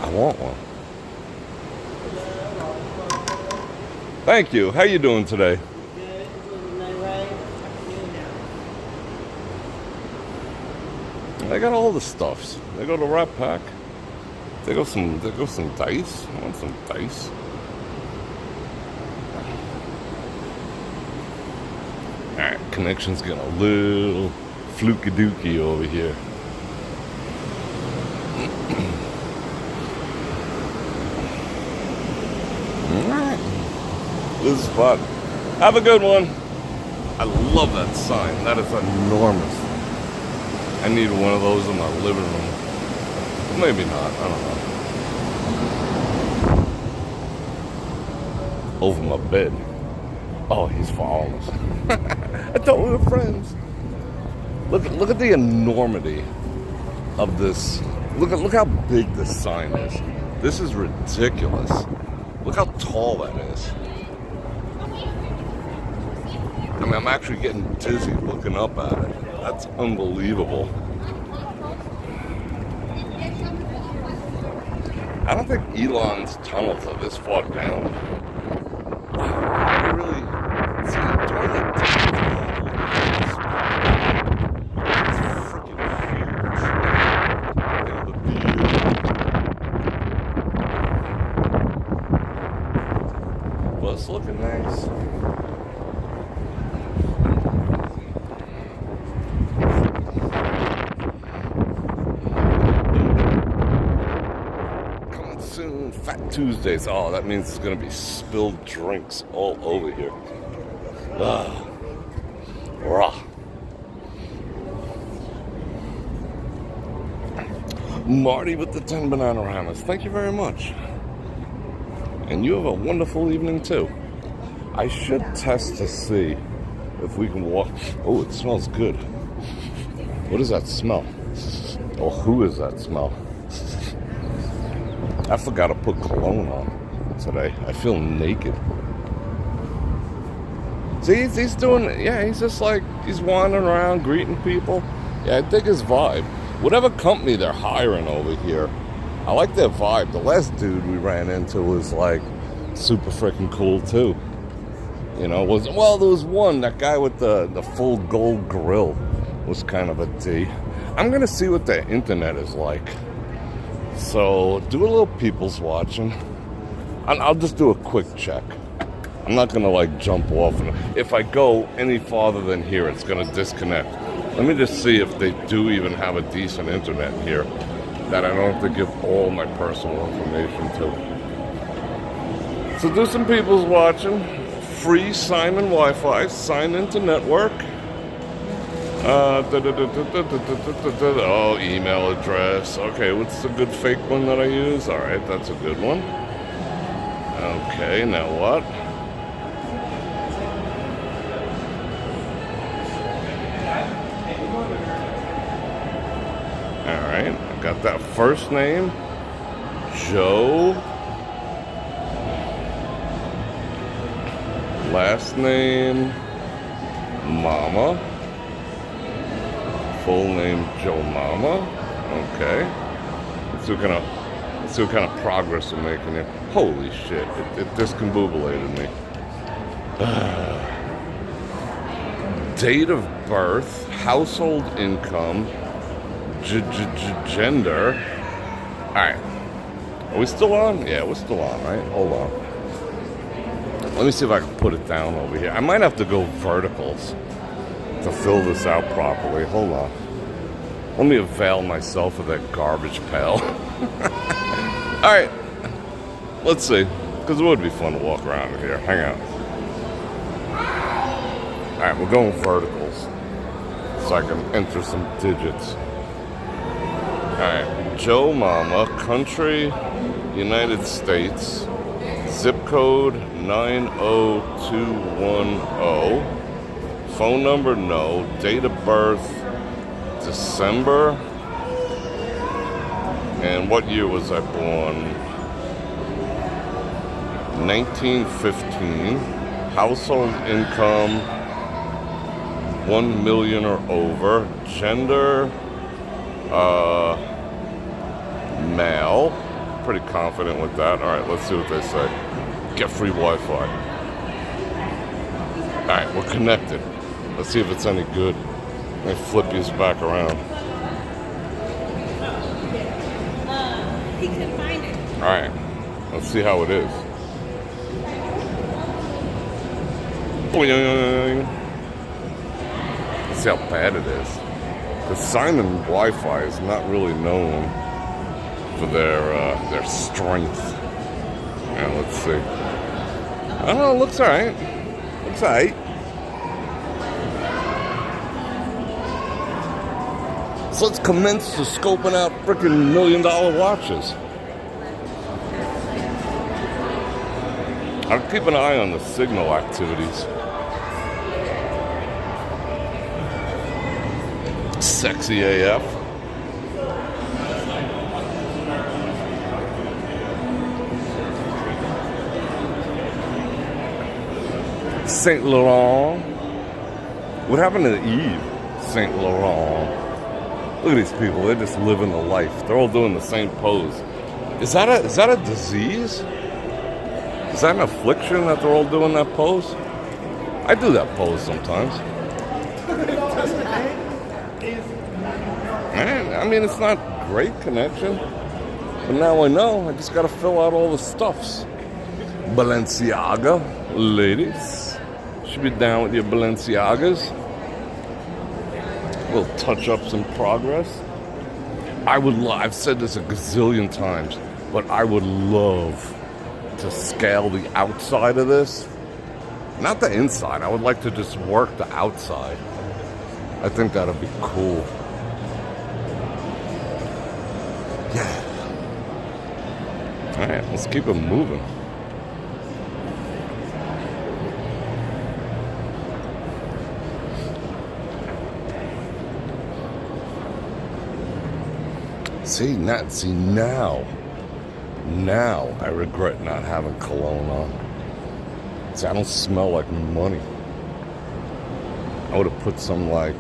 S1: I want one. Thank you. How you doing today? They got all the stuffs. They go to Rat Pack. They go some dice. I want some dice. Alright, connection's getting a little fluky dookie over here. Alright. This is fun. Have a good one. I love that sign. That is enormous. I need one of those in my living room. Maybe not. I don't know. Over my bed. Oh, he's following us. I thought we were friends. Look at the enormity of this. Look how big this sign is. This is ridiculous. Look how tall that is. I mean, I'm actually getting dizzy looking up at it. That's unbelievable. I don't think Elon's tunnels are this far down. Wow, really? See, during the it's freaking huge. And the view. Well, it's looking nice. Soon, Fat Tuesdays. Oh, that means it's gonna be spilled drinks all over here. Rah. Marty with the 10 Bananaramas. Thank you very much. And you have a wonderful evening too. I should test to see if we can walk. Oh, it smells good. What does that smell? Or who is that smell? I forgot to put cologne on today. I feel naked. See, he's doing, yeah, he's just like, he's wandering around greeting people. Yeah, I dig his vibe. Whatever company they're hiring over here, I like their vibe. The last dude we ran into was like super freaking cool too. You know, well, there was one, that guy with the full gold grill was kind of a D. I'm going to see what the internet is like. So, do a little people's watching. I'll just do a quick check. I'm not going to, like, jump off. And if I go any farther than here, it's going to disconnect. Let me just see if they do even have a decent internet here that I don't have to give all my personal information to. So, do some people's watching. Free sign-in Wi-Fi. Sign into network. Oh, email address. Okay, what's the good fake one that I use? All right, that's a good one. Okay, now what? All right, I got that first name, Joe. Last name, Mama. Full name, Joe Mama. Okay. Let's see what kind of progress we're making here. Holy shit, it discombobulated me. Date of birth, household income, gender. Alright. Are we still on? Yeah, we're still on, right? Hold on. Let me see if I can put it down over here. I might have to go verticals to fill this out properly. Hold on. Let me avail myself of that garbage pail. Alright. Let's see. Because it would be fun to walk around in here. Hang on. Alright, we're going verticals. So I can enter some digits. Alright. Joe Mama. Country, United States. Zip code 90210. Phone number, no. Date of birth, December. And what year was I born? 1915. Household income, 1 million or over. Gender, male. Pretty confident with that. All right, let's see what they say. Get free Wi-Fi. All right, we're connected. Let's see if it's any good. Let me flip these back around.
S2: He couldn't find it.
S1: All right, let's see how it is. Let's see how bad it is. The Simon Wi-Fi is not really known for their strength. And let's see. I don't know, it looks alright. Looks alright. So let's commence to scoping out freaking $1 million watches. I'll keep an eye on the signal activities. Sexy AF. Saint Laurent. What happened to Eve? Saint Laurent. Look at these people. They're just living the life. They're all doing the same pose. Is that a disease? Is that an affliction that they're all doing that pose? I do that pose sometimes. Man, I mean, it's not great connection. But now I know. I just got to fill out all the stuffs. Balenciaga, ladies. Should be down with your Balenciagas. We'll touch up some progress. I've said this a gazillion times, but I would love to scale the outside of this. Not the inside. I would like to just work the outside. I think that'd be cool. Yeah. All right, let's keep it moving. Now I regret not having cologne on. See, I don't smell like money. I would have put some like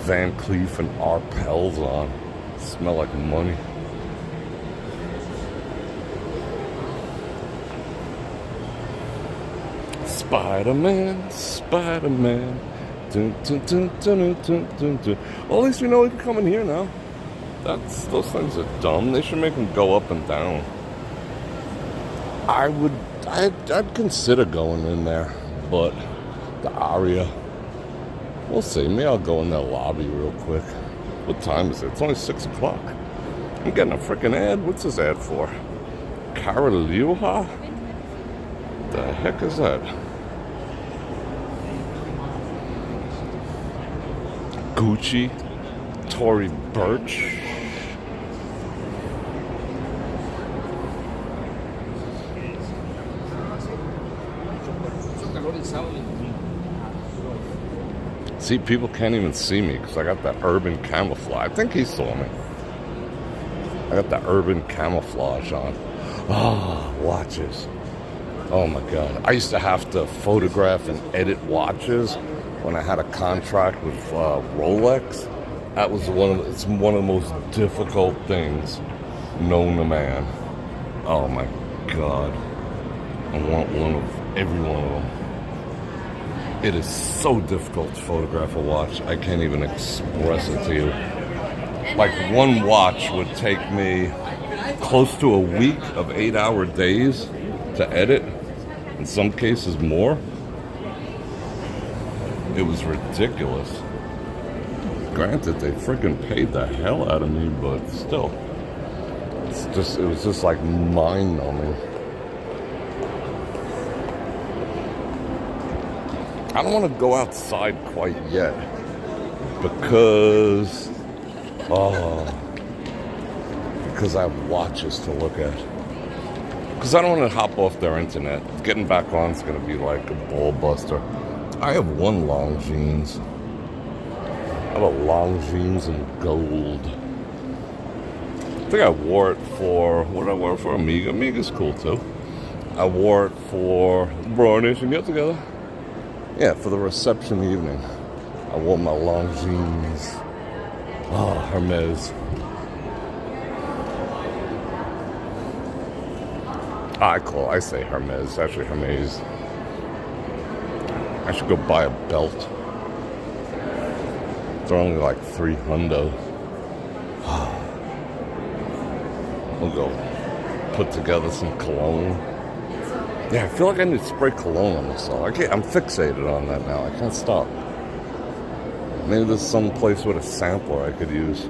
S1: Van Cleef and Arpels on. Smell like money. Spider-Man, Spider-Man. Dun, dun, dun, dun, dun, dun, dun. Well, at least we know we can come in here now. Those things are dumb. They should make them go up and down. I'd consider going in there, but the Aria, we'll see. Maybe I'll go in that lobby real quick. What time is it? It's only 6 o'clock. I'm getting a freaking ad. What's this ad for? Carolina? The heck is that? Gucci, Tory Burch. See, people can't even see me because I got that urban camouflage. I think he saw me. I got that urban camouflage on. Oh, watches. Oh my God. I used to have to photograph and edit watches when I had a contract with Rolex. That was it's one of the most difficult things known to man. Oh my God. I want one of every one of them. It is so difficult to photograph a watch. I can't even express it to you. Like one watch would take me close to a week of 8-hour days to edit. In some cases more. It was ridiculous. Granted, they freaking paid the hell out of me, but still. It was just like mind-numbing. I don't want to go outside quite yet because I have watches to look at. Because I don't want to hop off their internet. Getting back on is going to be like a ball buster. I have one long jeans. I have a long jeans in gold. I think I wore it for, what did I wear it for? Amiga. Amiga's cool too. I wore it for Bror Nation Get Together. Yeah, for the reception evening. I wore my long jeans. Oh, Hermes. I say Hermes. It's actually Hermes. I should go buy a belt. They're only like $300. We'll go put together some cologne. Yeah, I feel like I need to spray cologne on myself. I'm fixated on that now. I can't stop. Maybe there's some place with a sampler I could use.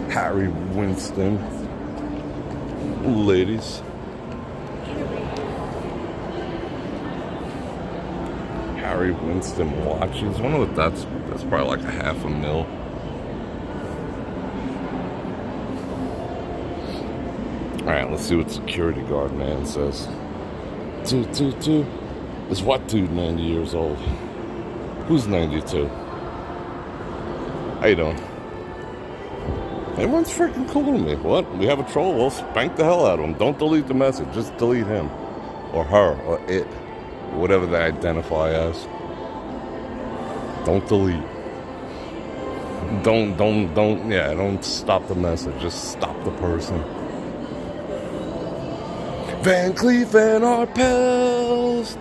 S1: Harry Winston. Ladies. Harry Winston watches. I wonder what that's probably like $500,000. Alright, let's see what security guard man says. Two. Is what dude 90 years old? Who's 92? How you doing? Everyone's freaking cool to me. What? We have a troll? Well, spank the hell out of him. Don't delete the message. Just delete him. Or her. Or it. Whatever they identify as. Don't delete. Don't stop the message. Just stop the person. Van Cleef and Arpels.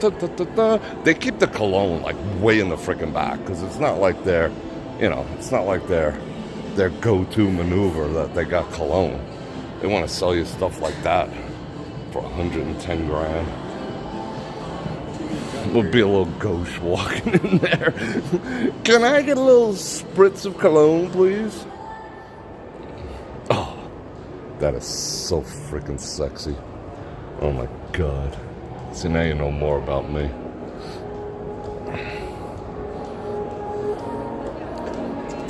S1: They keep the cologne like way in the freaking back because it's not like their go-to maneuver that they got cologne. They want to sell you stuff like that for $110 grand. We'll be a little gauche walking in there. Can I get a little spritz of cologne, please? Oh, that is so freaking sexy. Oh my God. See, now you know more about me.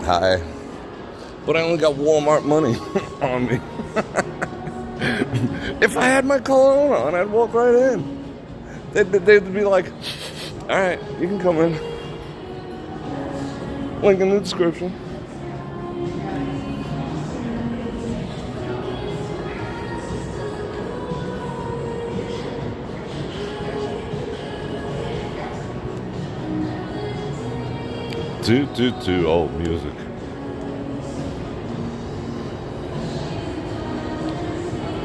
S1: Hi. But I only got Walmart money on me. If I had my cologne on, I'd walk right in. They'd be like, all right, you can come in. Link in the description. Oh, music.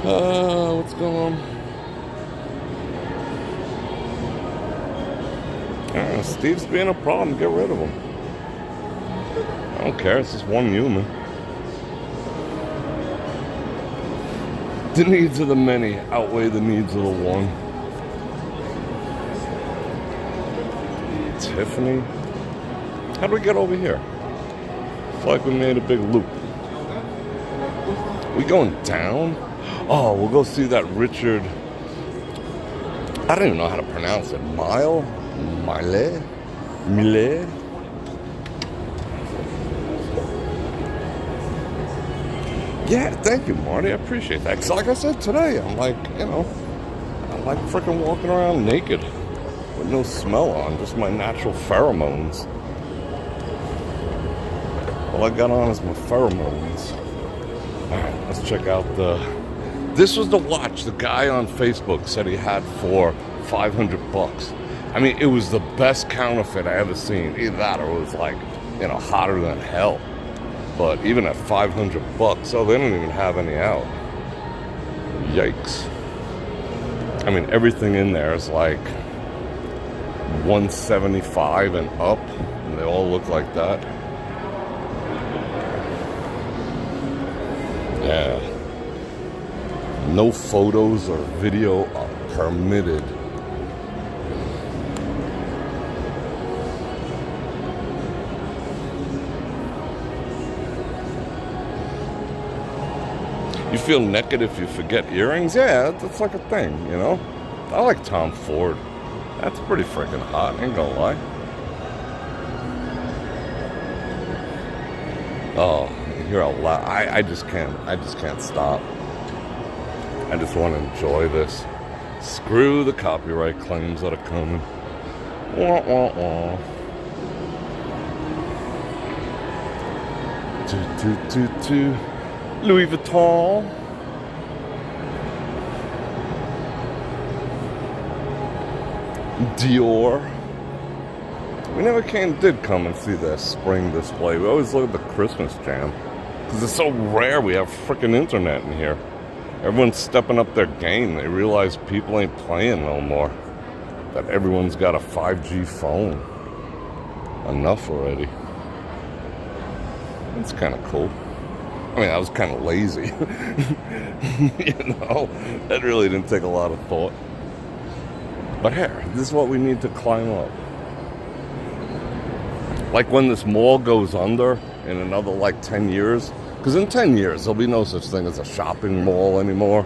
S1: What's going on? Yeah, Steve's being a problem. Get rid of him. I don't care. It's just one human. The needs of the many outweigh the needs of the one. Tiffany? How do we get over here? I feel like we made a big loop. We going down? Oh, we'll go see that Richard. I don't even know how to pronounce it. Mile? Yeah, thank you, Marty. I appreciate that. 'Cause like I said today, I'm like, I like freaking walking around naked with no smell on, just my natural pheromones. All I got on is my pheromones. All right, let's check out this was the watch the guy on Facebook said he had for $500. I mean, it was the best counterfeit I ever seen. Either that or it was like, hotter than hell. But even at $500, oh, they don't even have any out. Yikes. I mean, everything in there is like $175 and up, and they all look like that. Yeah. No photos or video are permitted. You feel naked if you forget earrings? Yeah, that's like a thing, I like Tom Ford. That's pretty freaking hot, ain't gonna lie. Oh, you hear a lot. I just can't stop. I just want to enjoy this. Screw the copyright claims that are coming. Wah, wah, wah. Louis Vuitton. Dior. We never did come and see their spring display. We always look at the Christmas jam. Because it's so rare we have freaking internet in here. Everyone's stepping up their game. They realize people ain't playing no more. That everyone's got a 5G phone. Enough already. It's kind of cool. I mean, I was kind of lazy. That really didn't take a lot of thought. But here, this is what we need to climb up. Like when this mall goes under in another 10 years. Because in 10 years, there'll be no such thing as a shopping mall anymore.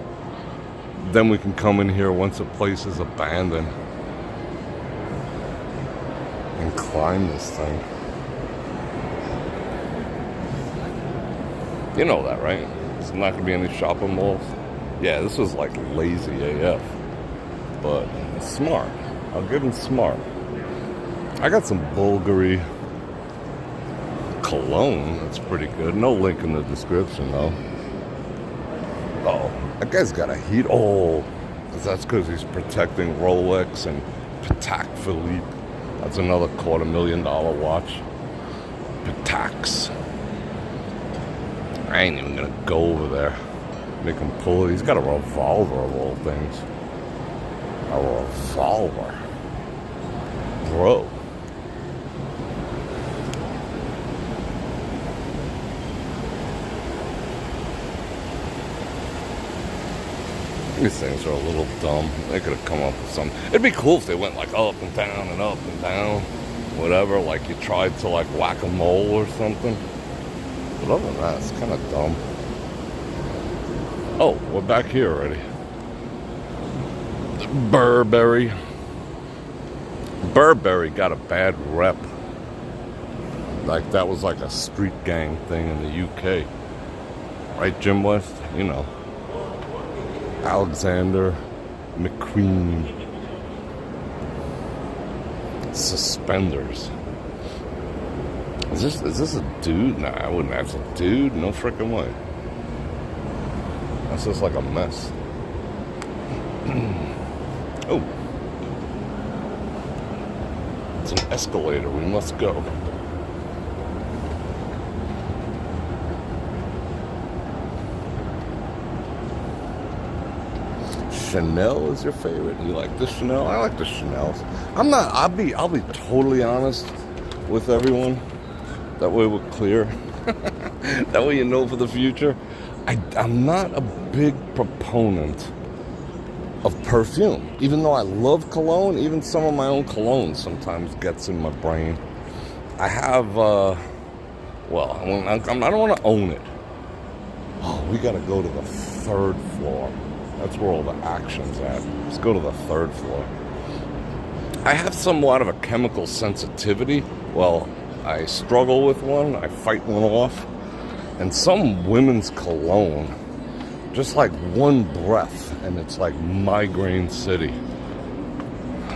S1: Then we can come in here once a place is abandoned. And climb this thing. You know that, right? There's not going to be any shopping malls. Yeah, this was lazy AF. But smart. I'll give him smart. I got some Bulgari cologne. That's pretty good. No link in the description, though. Oh, that guy's got a heat. Oh, that's because he's protecting Rolex and Patek Philippe. That's another $250,000 watch. Patek's. I ain't even gonna go over there. Make him pull it. He's got a revolver of all things. A revolver. Bro. These things are a little dumb. They could have come up with something. It'd be cool if they went up and down and up and down. Whatever, you tried to whack-a-mole or something. But other than that, it's kind of dumb. Oh, we're back here already. Burberry. Burberry got a bad rep. That was a street gang thing in the UK. Right, Jim West? Alexander McQueen. Suspenders. Is this a dude? Nah, I wouldn't. That's a dude? No freaking way. That's just a mess. Oh. It's an escalator. We must go. Chanel is your favorite. You like the Chanel? I like the Chanels. I'll be totally honest with everyone. That way we're clear. That way you know for the future. I'm not a big proponent of perfume. Even though I love cologne, even some of my own cologne sometimes gets in my brain. I have, I don't want to own it. Oh, we got to go to the 3rd floor. That's where all the action's at. Let's go to the 3rd floor. I have somewhat of a chemical sensitivity. Well, I struggle with one. I fight one off. And some women's cologne, just like one breath, and it's like migraine city.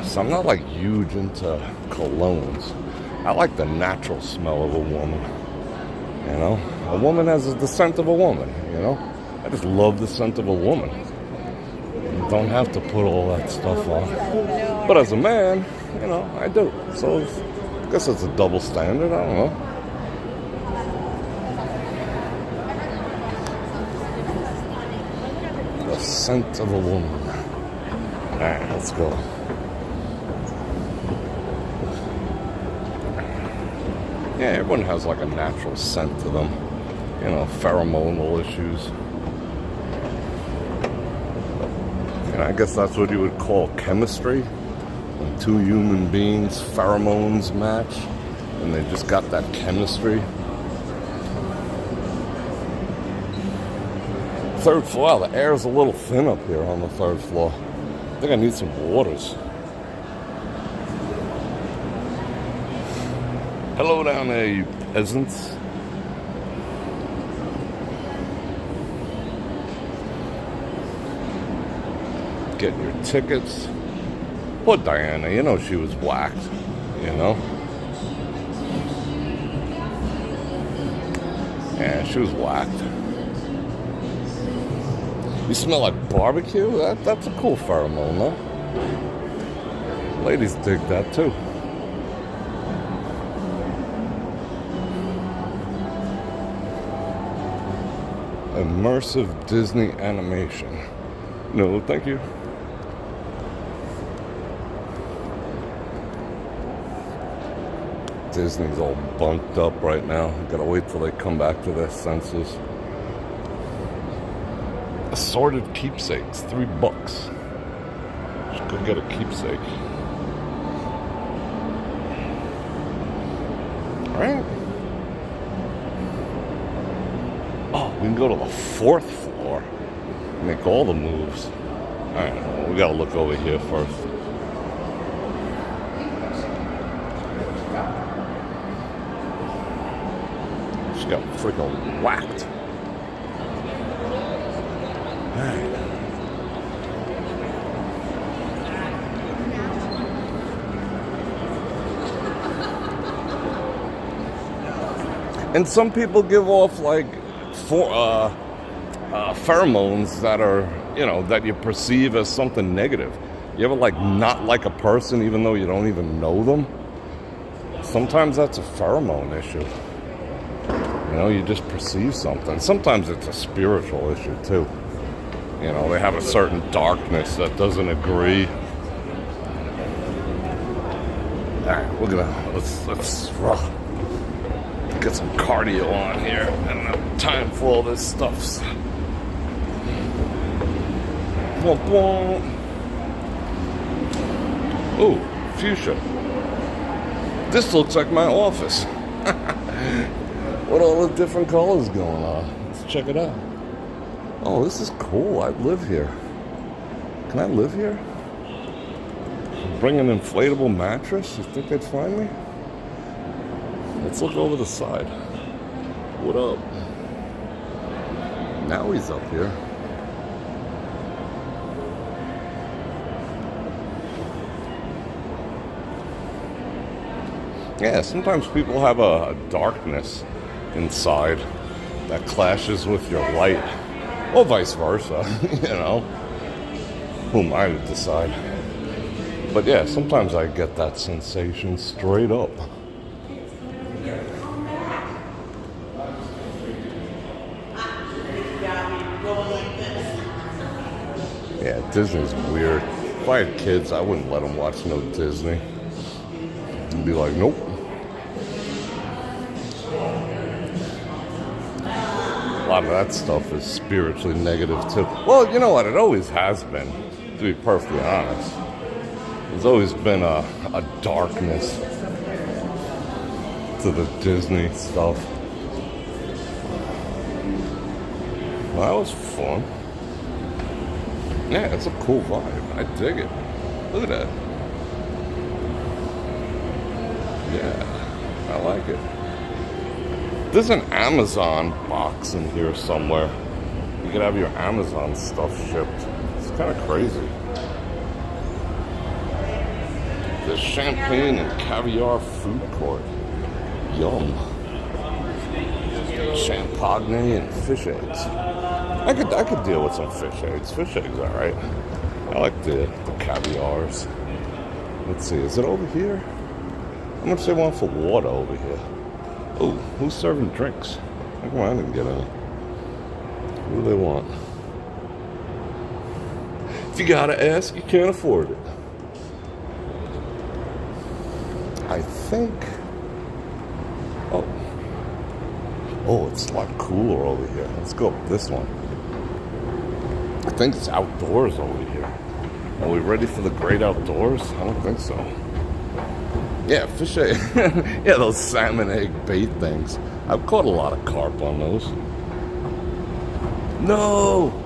S1: So I'm not like huge into colognes. I like the natural smell of a woman. You know, a woman has the scent of a woman. You know, I just love the scent of a woman. You don't have to put all that stuff on. But as a man, you know, I do. So I guess it's a double standard. I don't know. The scent of a woman. All right, let's go. Yeah, everyone has like a natural scent to them. You know, pheromonal issues. And I guess that's what you would call chemistry. When two human beings' pheromones match and they just got that chemistry. 3rd floor, the air is a little thin up here on the 3rd floor. I think I need some waters. Hello down there, you peasants. Getting your tickets. Poor Diana, you know she was whacked, you know? Yeah, she was whacked. You smell like barbecue? That's a cool pheromone, though. Ladies dig that, too. Immersive Disney animation. No, thank you. Disney's all bunked up right now. Gotta wait till they come back to their senses. Assorted keepsakes, $3. Just go get a keepsake. Alright. Oh, we can go to the 4th floor. Make all the moves. Alright, well, we gotta look over here first. She got freaking whacked. Alright. And some people give off like pheromones that are, you know, that you perceive as something negative. You ever like not like a person even though you don't even know them? Sometimes that's a pheromone issue. You know, you just perceive something. Sometimes it's a spiritual issue too. You know, they have a certain darkness that doesn't agree. Alright, we're gonna let's get some cardio on here. I don't have time for all this stuff. Ooh, fuchsia. This looks like my office. What all the different colors going on? Let's check it out. Oh, this is cool. I live here. Can I live here? Bring an inflatable mattress? You think they'd find me? Let's look over the side. What up? Now he's up here. Yeah, sometimes people have a darkness inside that clashes with your light. Or vice versa, you know. Who am I to decide? But yeah, sometimes I get that sensation straight up. Yeah, Disney's weird. If I had kids, I wouldn't let them watch no Disney. I'd be like, nope. A lot of that stuff is spiritually negative too. Well, you know what? It always has been, to be perfectly honest. There's always been a darkness to the Disney stuff. Well, that was fun. Yeah, it's a cool vibe. I dig it. Look at that. Yeah, I like it. There's an Amazon box in here somewhere. You could have your Amazon stuff shipped. It's kind of crazy. There's champagne and caviar food court. Yum. Champagne and fish eggs. I could deal with some fish eggs. Fish eggs, all right. I like the caviars. Let's see, is it over here? How much they want for water over here? Oh, who's serving drinks? How come I didn't get any? What do they want? If you gotta ask, you can't afford it. I think. Oh, it's a lot cooler over here. Let's go up this one. I think it's outdoors over here. Are we ready for the great outdoors? I don't think so. Yeah, fish egg. Yeah, those salmon egg bait things. I've caught a lot of carp on those. No!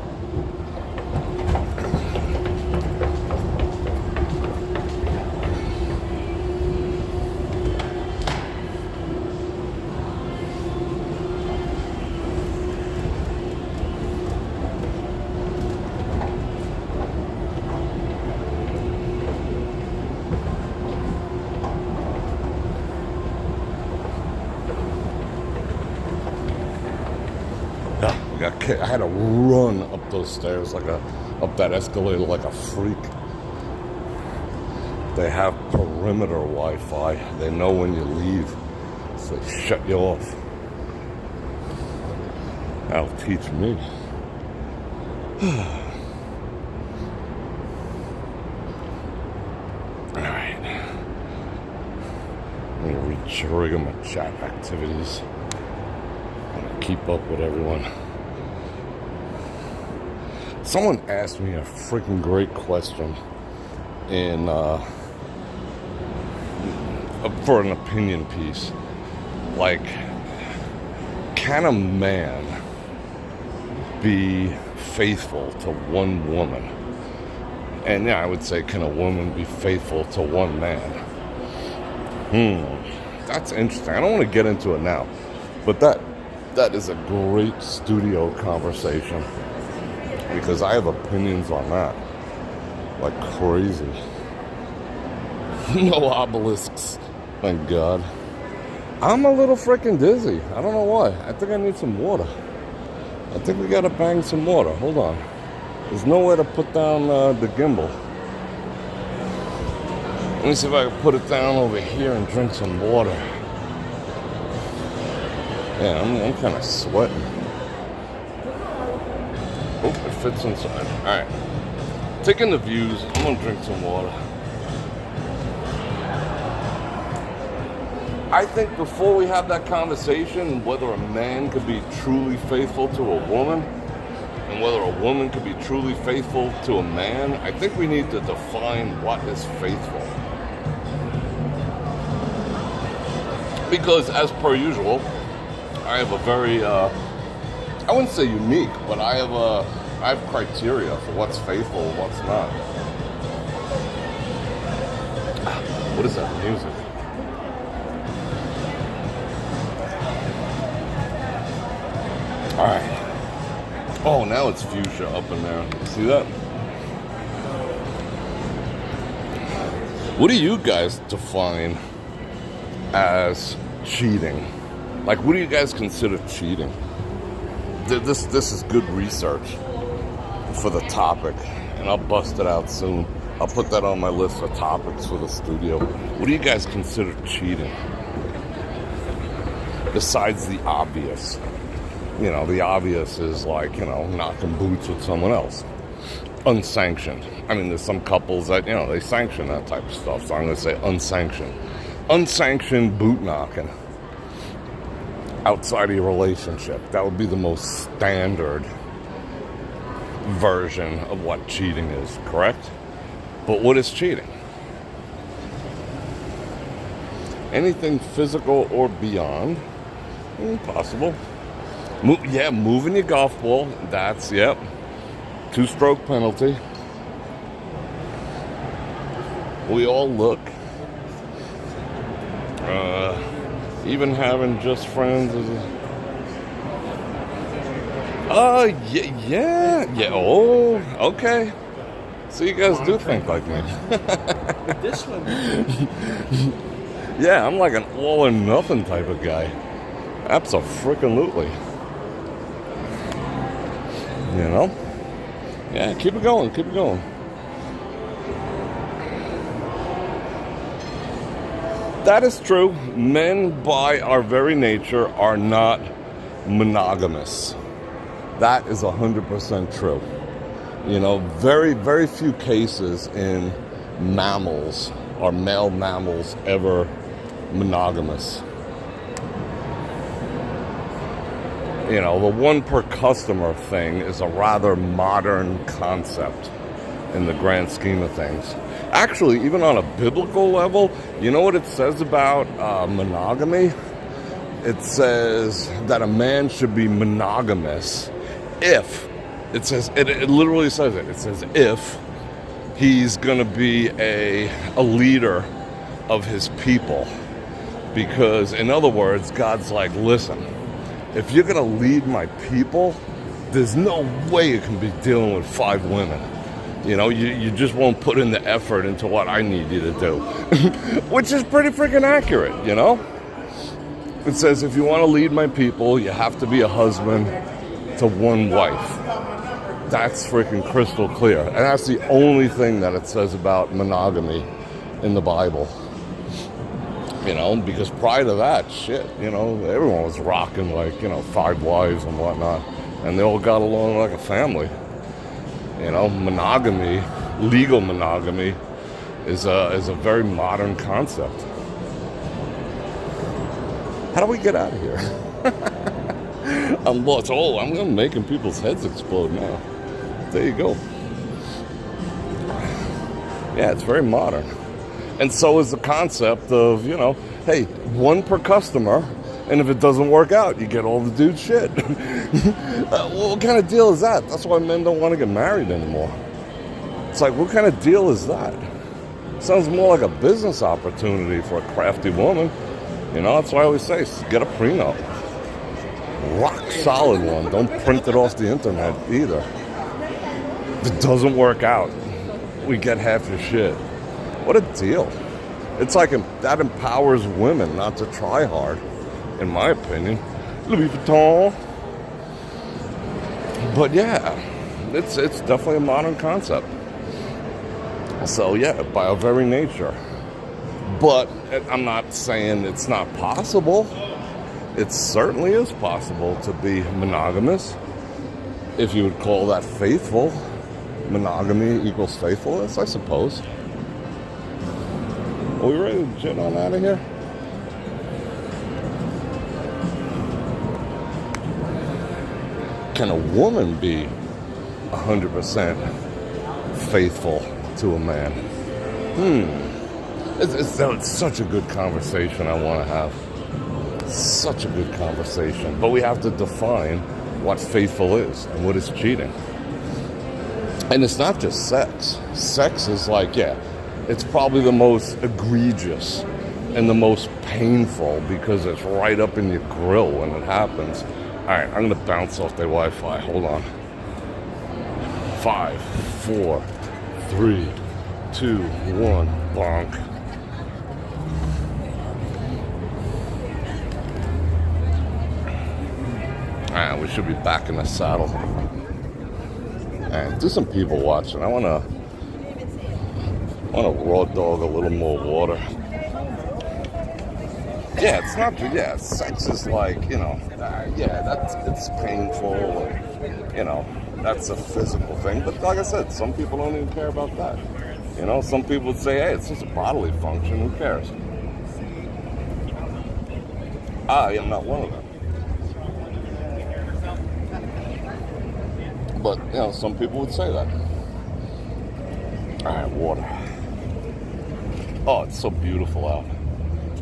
S1: I had to run up those stairs up that escalator like a freak. They have perimeter Wi-Fi. They know when you leave, so they shut you off. That'll teach me. All right. I'm gonna re-trigger my chat activities. I'm gonna keep up with everyone. Someone asked me a freaking great question for an opinion piece. Like, can a man be faithful to one woman? And yeah, I would say, can a woman be faithful to one man? That's interesting. I don't want to get into it now, but that is a great studio conversation. Because I have opinions on that. Like crazy. No obelisks. Thank God. I'm a little freaking dizzy. I don't know why. I think I need some water. I think we gotta bang some water. Hold on. There's nowhere to put down the gimbal. Let me see if I can put it down over here and drink some water. Yeah, I'm kind of sweating. Oh, it fits inside. Alright. Taking the views. I'm gonna drink some water. I think before we have that conversation, whether a man could be truly faithful to a woman, and whether a woman could be truly faithful to a man, I think we need to define what is faithful. Because as per usual, I have a very, I wouldn't say unique, but I have criteria for what's faithful and what's not. What is that music? All right. Oh, now it's fuchsia up in there. See that? What do you guys define as cheating? Like, what do you guys consider cheating? This is good research for the topic, and I'll bust it out soon. I'll put that on my list of topics for the studio. What do you guys consider cheating? Besides the obvious. You know, the obvious is like, you know, knocking boots with someone else. unsanctioned. I mean, there's some couples that, they sanction that type of stuff, so I'm going to say unsanctioned. Unsanctioned boot knocking outside of your relationship. That would be the most standard version of what cheating is, correct? But what is cheating? Anything physical or beyond, possible. Moving your golf ball, that's, 2-stroke penalty. We all look. Even having just friends is yeah. Oh, okay. So you guys do think like me.
S4: This one.
S1: Yeah, I'm like an all or nothing type of guy. Abso-freaking-lutely. Yeah, keep it going. That is true. Men, by our very nature, are not monogamous. That is 100% true. Very, very few cases in mammals are male mammals ever monogamous. The one per customer thing is a rather modern concept in the grand scheme of things. Actually, even on a biblical level, you know what it says about monogamy? It says that a man should be monogamous if, it literally says it. It says if he's going to be a leader of his people. Because, in other words, God's like, listen, if you're going to lead my people, there's no way you can be dealing with 5 women. You just won't put in the effort into what I need you to do. Which is pretty freaking accurate, It says if you want to lead my people, you have to be a husband to one wife. That's freaking crystal clear. And that's the only thing that it says about monogamy in the Bible. Because prior to that, everyone was rocking 5 wives and whatnot. And they all got along like a family. Monogamy, legal monogamy, is a very modern concept. How do we get out of here? I'm lost. I'm making people's heads explode now. There you go. Yeah, it's very modern. And so is the concept of, hey, 1 per customer, and if it doesn't work out, you get all the dude's shit. What kind of deal is that? That's why men don't want to get married anymore. It's like, what kind of deal is that? Sounds more like a business opportunity for a crafty woman. That's why I always say, get a prenup. Rock solid one. Don't print it off the internet either. If it doesn't work out, we get half your shit. What a deal. It's like that empowers women not to try hard, in my opinion. Louis Vuitton. But yeah, it's definitely a modern concept. So yeah, by our very nature. But I'm not saying it's not possible. It certainly is possible to be monogamous, if you would call that faithful. Monogamy equals faithfulness, I suppose. Are we ready to jet on out of here? Can a woman be 100% faithful to a man? It's such a good conversation I want to have. Such a good conversation. But we have to define what faithful is and what is cheating. And it's not just sex. Sex is like, it's probably the most egregious and the most painful because it's right up in your grill when it happens. All right, I'm going to bounce off the Wi-Fi. Hold on. 5, 4, 3, 2, 1, bonk. All right, we should be back in the saddle. And do some people watching. I want to raw dog a little more water. Yeah, it's not. Yeah, sex is like, it's painful. That's a physical thing. But like I said, some people don't even care about that. You know, some people would say, hey, it's just a bodily function. Who cares? I am not one of them. But, you know, some people would say that. All right, water. Oh, it's so beautiful out.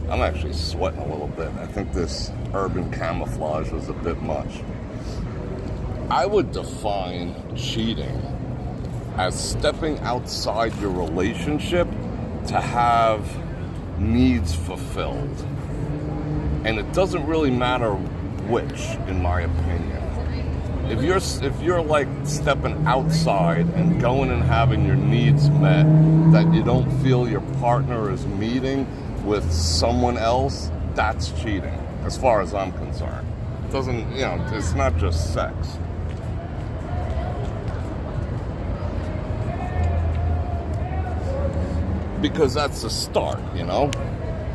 S1: I'm actually sweating a little bit. I think this urban camouflage was a bit much. I would define cheating as stepping outside your relationship to have needs fulfilled. And it doesn't really matter which, in my opinion. If you're like stepping outside and going and having your needs met that you don't feel your partner is meeting with someone else, that's cheating, as far as I'm concerned. It doesn't, you know, it's not just sex. Because that's the start, you know?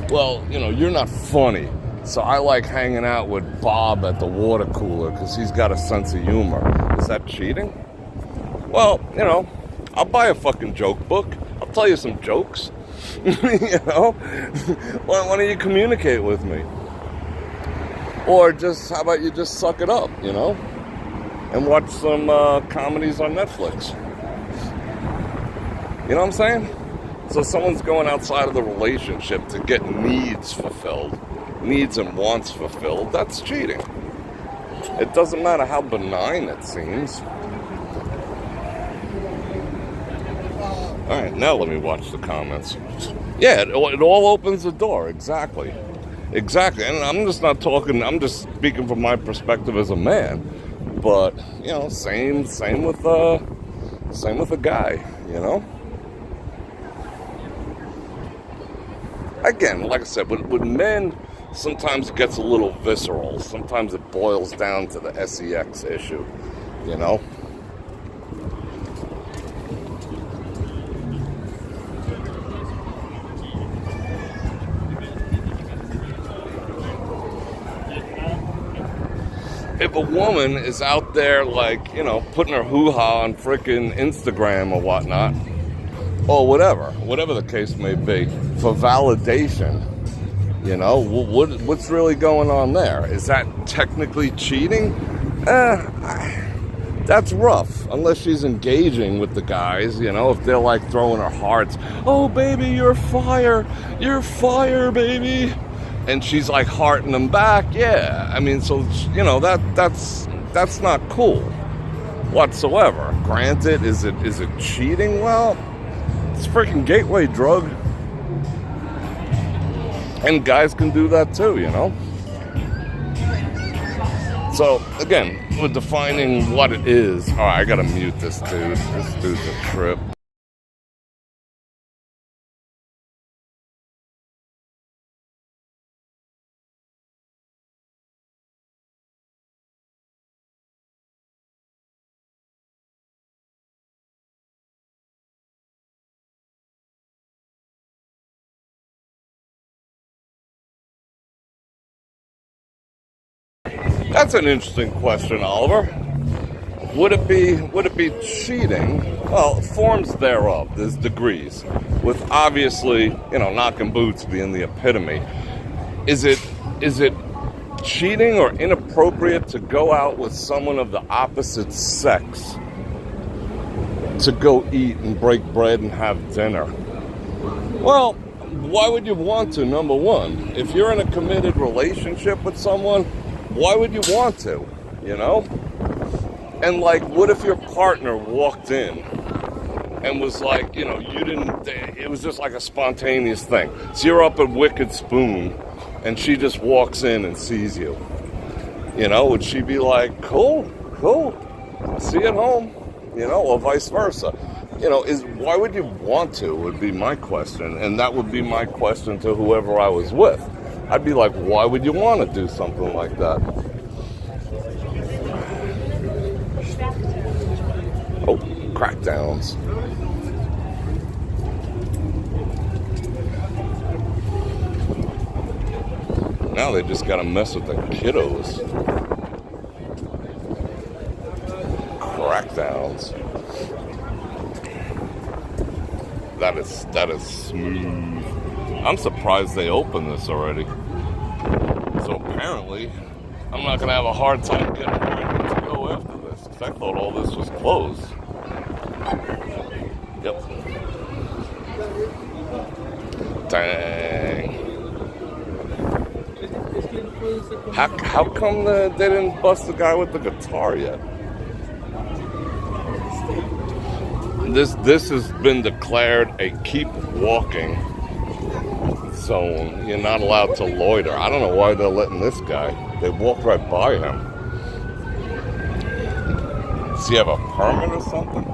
S1: Well, you know, you're not funny, so I like hanging out with Bob at the water cooler because he's got a sense of humor. Is that cheating? Well, you know, I'll buy a fucking joke book. I'll tell you some jokes. You know? Why don't you communicate with me? Or just, how about you just suck it up, you know? And watch some comedies on Netflix. You know what I'm saying? So someone's going outside of the relationship to get needs fulfilled, needs and wants fulfilled, that's cheating. It doesn't matter how benign it seems. All right, now let me watch the comments. Yeah, it all opens the door, exactly. Exactly, and I'm just not talking, I'm just speaking from my perspective as a man. But, you know, same with a guy, you know? Again, like I said, with men, sometimes it gets a little visceral. Sometimes it boils down to the sex issue, you know? If a woman is out there, like, you know, putting her hoo-ha on frickin' Instagram or whatnot, or whatever the case may be, for validation, you know, what's really going on there? Is that technically cheating? That's rough, unless she's engaging with the guys, you know, if they're like throwing her hearts, oh baby, you're fire, baby, and she's like hearting them back. Yeah, I mean, so, you know, that's not cool whatsoever. Granted, is it cheating? Well, it's a freaking gateway drug. And guys can do that too, you know? So, again, we're defining what it is. All right, I gotta mute this dude. This dude's a trip. That's an interesting question, Oliver. Would it be cheating? Well, forms thereof. There's degrees. With obviously, you know, knocking boots being the epitome. Is it cheating or inappropriate to go out with someone of the opposite sex to go eat and break bread and have dinner? Well, why would you want to, number one? If you're in a committed relationship with someone, why would you want to, you know? And like, what if your partner walked in and was like, you know, it was just like a spontaneous thing. So you're up at Wicked Spoon and she just walks in and sees you. You know, would she be like, cool, I'll see you at home, you know, or vice versa? You know, why would you want to, would be my question. And that would be my question to whoever I was with. I'd be like, why would you want to do something like that? Oh, crackdowns. Now they just got to mess with the kiddos. Crack breakdowns. That is smooth. I'm surprised they opened this already. So apparently, I'm not gonna have a hard time getting where I need to go after this, because I thought all this was closed. Yep. Dang. How come they didn't bust the guy with the guitar yet? This has been declared a keep walking zone. You're not allowed to loiter. I don't know why they're letting this guy. They walked right by him. Does he have a permit or something?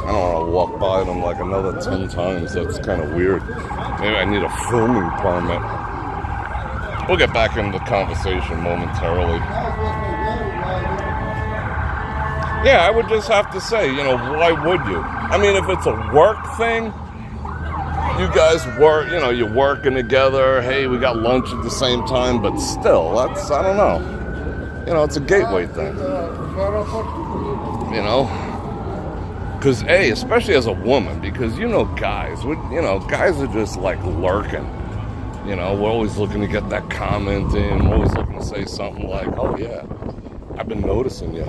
S1: I don't want to walk by them like another 10 times. That's kind of weird. Maybe I need a filming permit. We'll get back into the conversation momentarily. Yeah, I would just have to say, why would you? I mean, if it's a work thing, you guys work, you're working together. Hey, we got lunch at the same time, but still, that's, I don't know. It's a gateway thing. Because, especially as a woman, because guys, guys are just like lurking. We're always looking to get that comment in. We're always looking to say something like, oh yeah, I've been noticing you.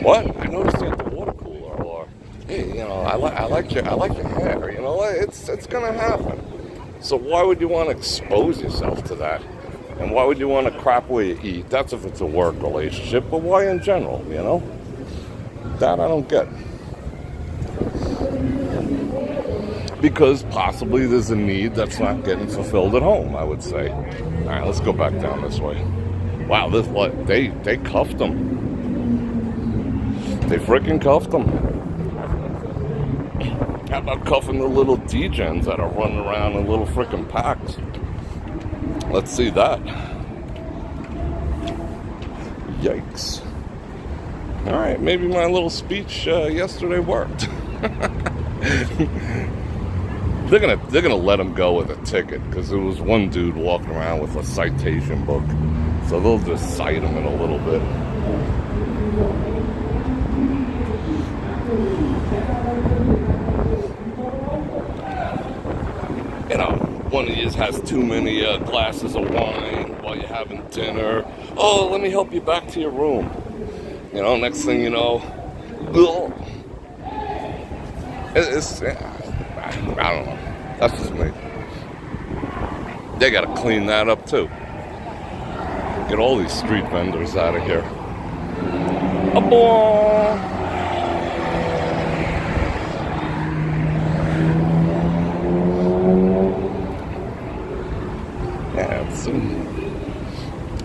S1: What? I noticed you at the water cooler, or hey, I like your hair. It's gonna happen. So why would you want to expose yourself to that? And why would you want to crap where you eat? That's if it's a work relationship, but why in general? That I don't get. Because possibly there's a need that's not getting fulfilled at home, I would say. All right, let's go back down this way. Wow, they cuffed them. They freaking cuffed them. How about cuffing the little degens that are running around in little freaking packs? Let's see that. Yikes. All right, maybe my little speech yesterday worked. They're gonna let him go with a ticket because there was one dude walking around with a citation book. So they'll just cite him in a little bit. One of you has too many glasses of wine while you're having dinner. Oh, let me help you back to your room. Next thing you know, it's I don't know. That's just me. They got to clean that up too. Get all these street vendors out of here.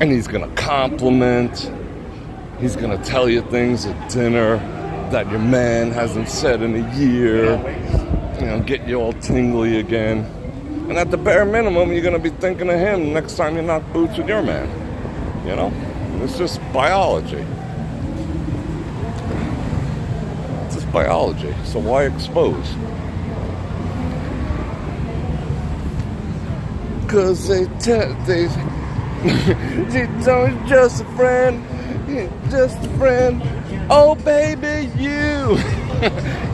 S1: And he's gonna compliment. He's gonna tell you things at dinner that your man hasn't said in a year. Get you all tingly again. And at the bare minimum, you're gonna be thinking of him next time you knock boots with your man. It's just biology. It's just biology. So why expose? Because they just a friend, just a friend. Oh baby, you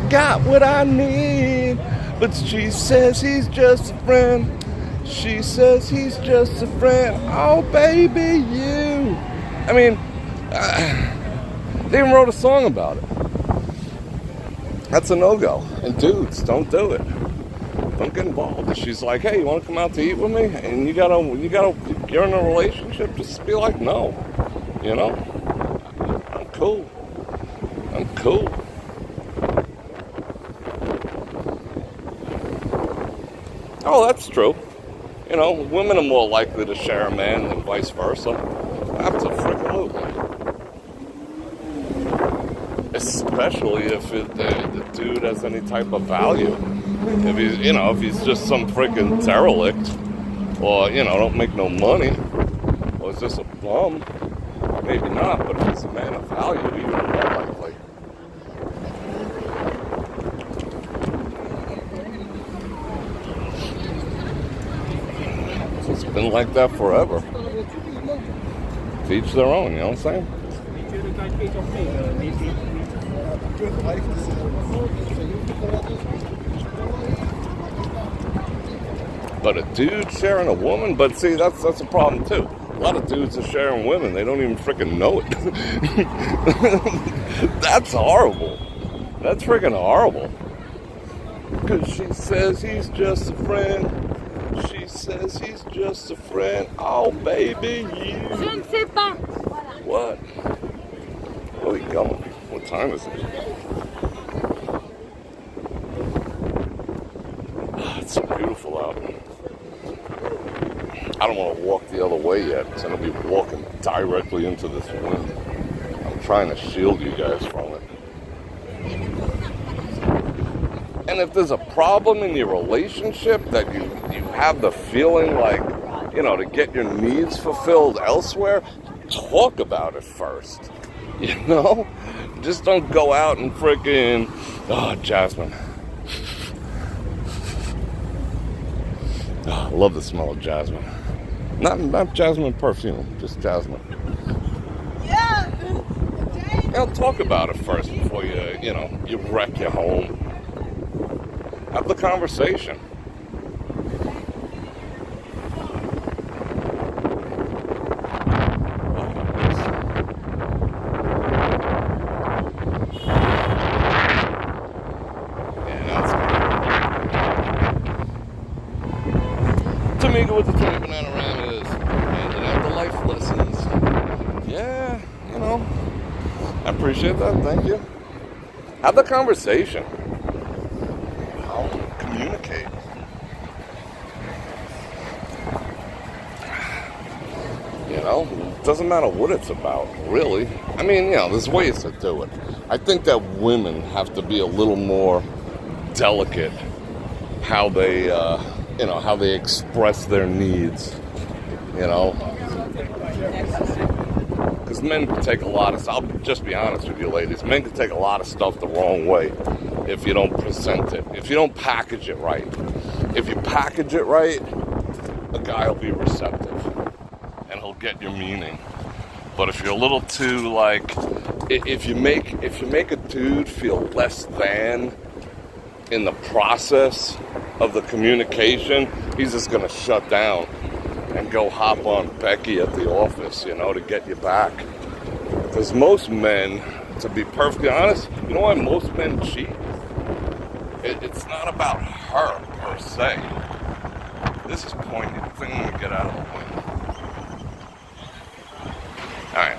S1: got what I need. But she says he's just a friend. She says he's just a friend. Oh baby, you. I mean, they even wrote a song about it. That's a no-go. And dudes, don't do it. Don't get involved. She's like, hey, you want to come out to eat with me? And you're in a relationship, just be like, no. I'm cool. Oh, that's true. Women are more likely to share a man than vice versa. Absolutely. Especially if the dude has any type of value. If he's, if he's just some freaking derelict, or don't make no money, or is just a bum, maybe not. But if he's a man of value, even more likely. It's been like that forever. To each their own, you know what I'm saying? But a dude sharing a woman, but see, that's a problem too. A lot of dudes are sharing women, they don't even freaking know it. That's horrible. That's freaking horrible. Because she says he's just a friend. She says he's just a friend. Oh, baby, you.
S2: Je ne sais pas.
S1: What? Where are we going? What time is it? Oh, it's so beautiful out. I don't want to walk the other way yet, because I'm going to be walking directly into this wind. I'm trying to shield you guys from it. And if there's a problem in your relationship that you have the feeling like, you know, to get your needs fulfilled elsewhere, talk about it first. You know? Just don't go out and freaking, oh, jasmine. Oh, I love the smell of jasmine. Not jasmine perfume, just jasmine.
S5: Yeah.
S1: You know, talk about it first before you wreck your home. Have the conversation. Tamika with the 20 banana ramas, handing out the life lessons. Yeah, you know, I appreciate that. Thank you. Have the conversation. Communicate. You know, it doesn't matter what it's about, really. I mean, you know, there's ways to do it. I think that women have to be a little more delicate how they, how they express their needs, you know. Because men can take a lot of stuff, I'll just be honest with you ladies, men can take a lot of stuff the wrong way if you don't present it, if you don't package it right. If you package it right, a guy will be receptive and he'll get your meaning. But if you're a little too like, if you make a dude feel less than in the process of the communication, he's just gonna shut down and go hop on Becky at the office, you know, to get you back. Because most men, to be perfectly honest, you know why most men cheat? It's not about her per se. This is pointy. I think I'm gonna get out of the way. Alright.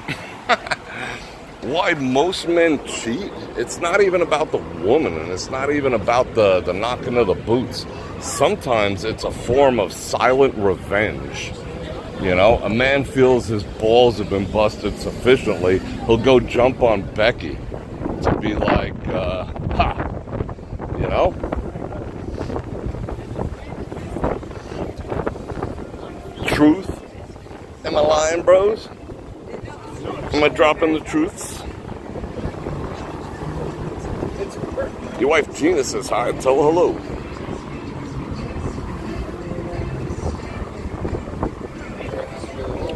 S1: Why most men cheat? It's not even about the woman, and it's not even about the knocking of the boots. Sometimes it's a form of silent revenge. You know, a man feels his balls have been busted sufficiently, he'll go jump on Becky to be like, ha, you know? Truth? Am I lying, bros? Am I dropping the truths? Your wife Gina says hi, tell her hello.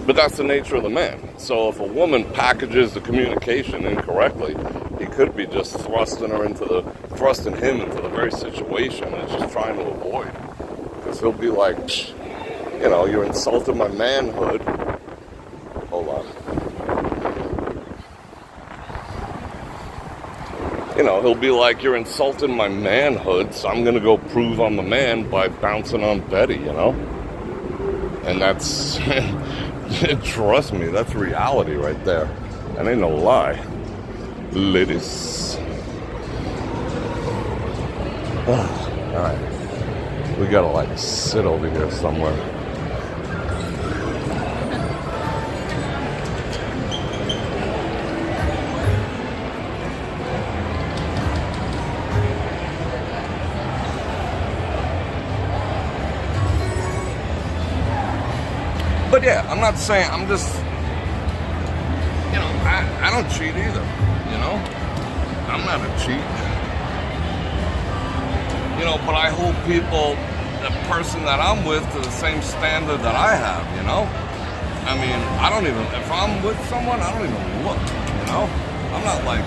S1: But that's the nature of the man. So if a woman packages the communication incorrectly, he could be just thrusting him into the very situation and just trying to avoid. Because he'll be like, you know, you're insulting my manhood. Hold on. You know, he'll be like, you're insulting my manhood, so I'm going to go prove I'm the man by bouncing on Betty, you know? And that's, trust me, that's reality right there. That ain't no lie. Ladies. Alright. We gotta, like, sit over here somewhere. But yeah, I'm not saying, I'm just, you know, I don't cheat either, you know? I'm not a cheat. You know, but I hold people, the person that I'm with, to the same standard that I have, you know? I mean, if I'm with someone, I don't even look, you know? I'm not like,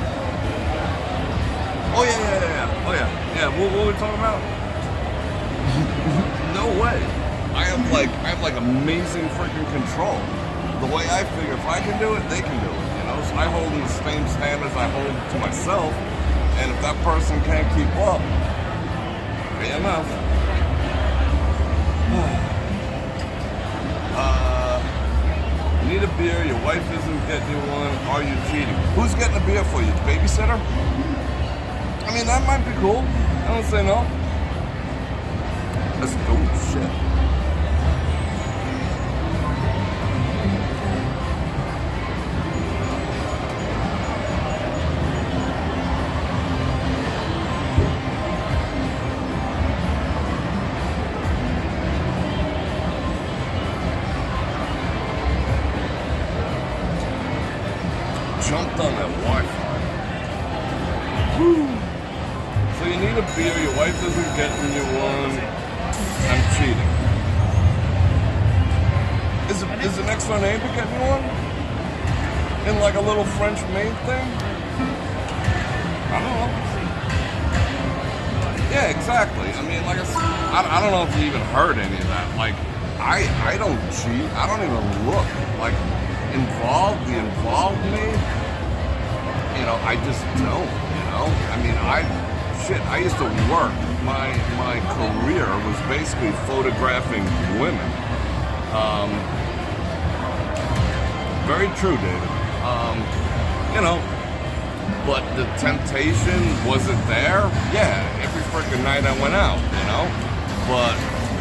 S1: oh yeah. Oh yeah. What were we talking about? No way. I have like amazing freaking control. The way I figure, if I can do it, they can do it, you know? So I hold in the same standards I hold to myself, and if that person can't keep up, enough. Need a beer, your wife isn't getting you one, are you cheating? Who's getting a beer for you? The babysitter? I mean, that might be cool. I don't say no. That's dope shit. Jumped on that Wi-Fi. Woo. So you need a beer, your wife isn't getting you one, I'm cheating. Is the next door neighbor getting you one? In like a little French maid thing? I don't know. Yeah, exactly. I mean, like I don't know if you even heard any of that. Like, I don't cheat. I don't even look. Like, the involved me, you know, I just don't, you know? I mean, I used to work. My career was basically photographing women. Very true, David. You know, but the temptation, was it there? Yeah, every freaking night I went out, you know? But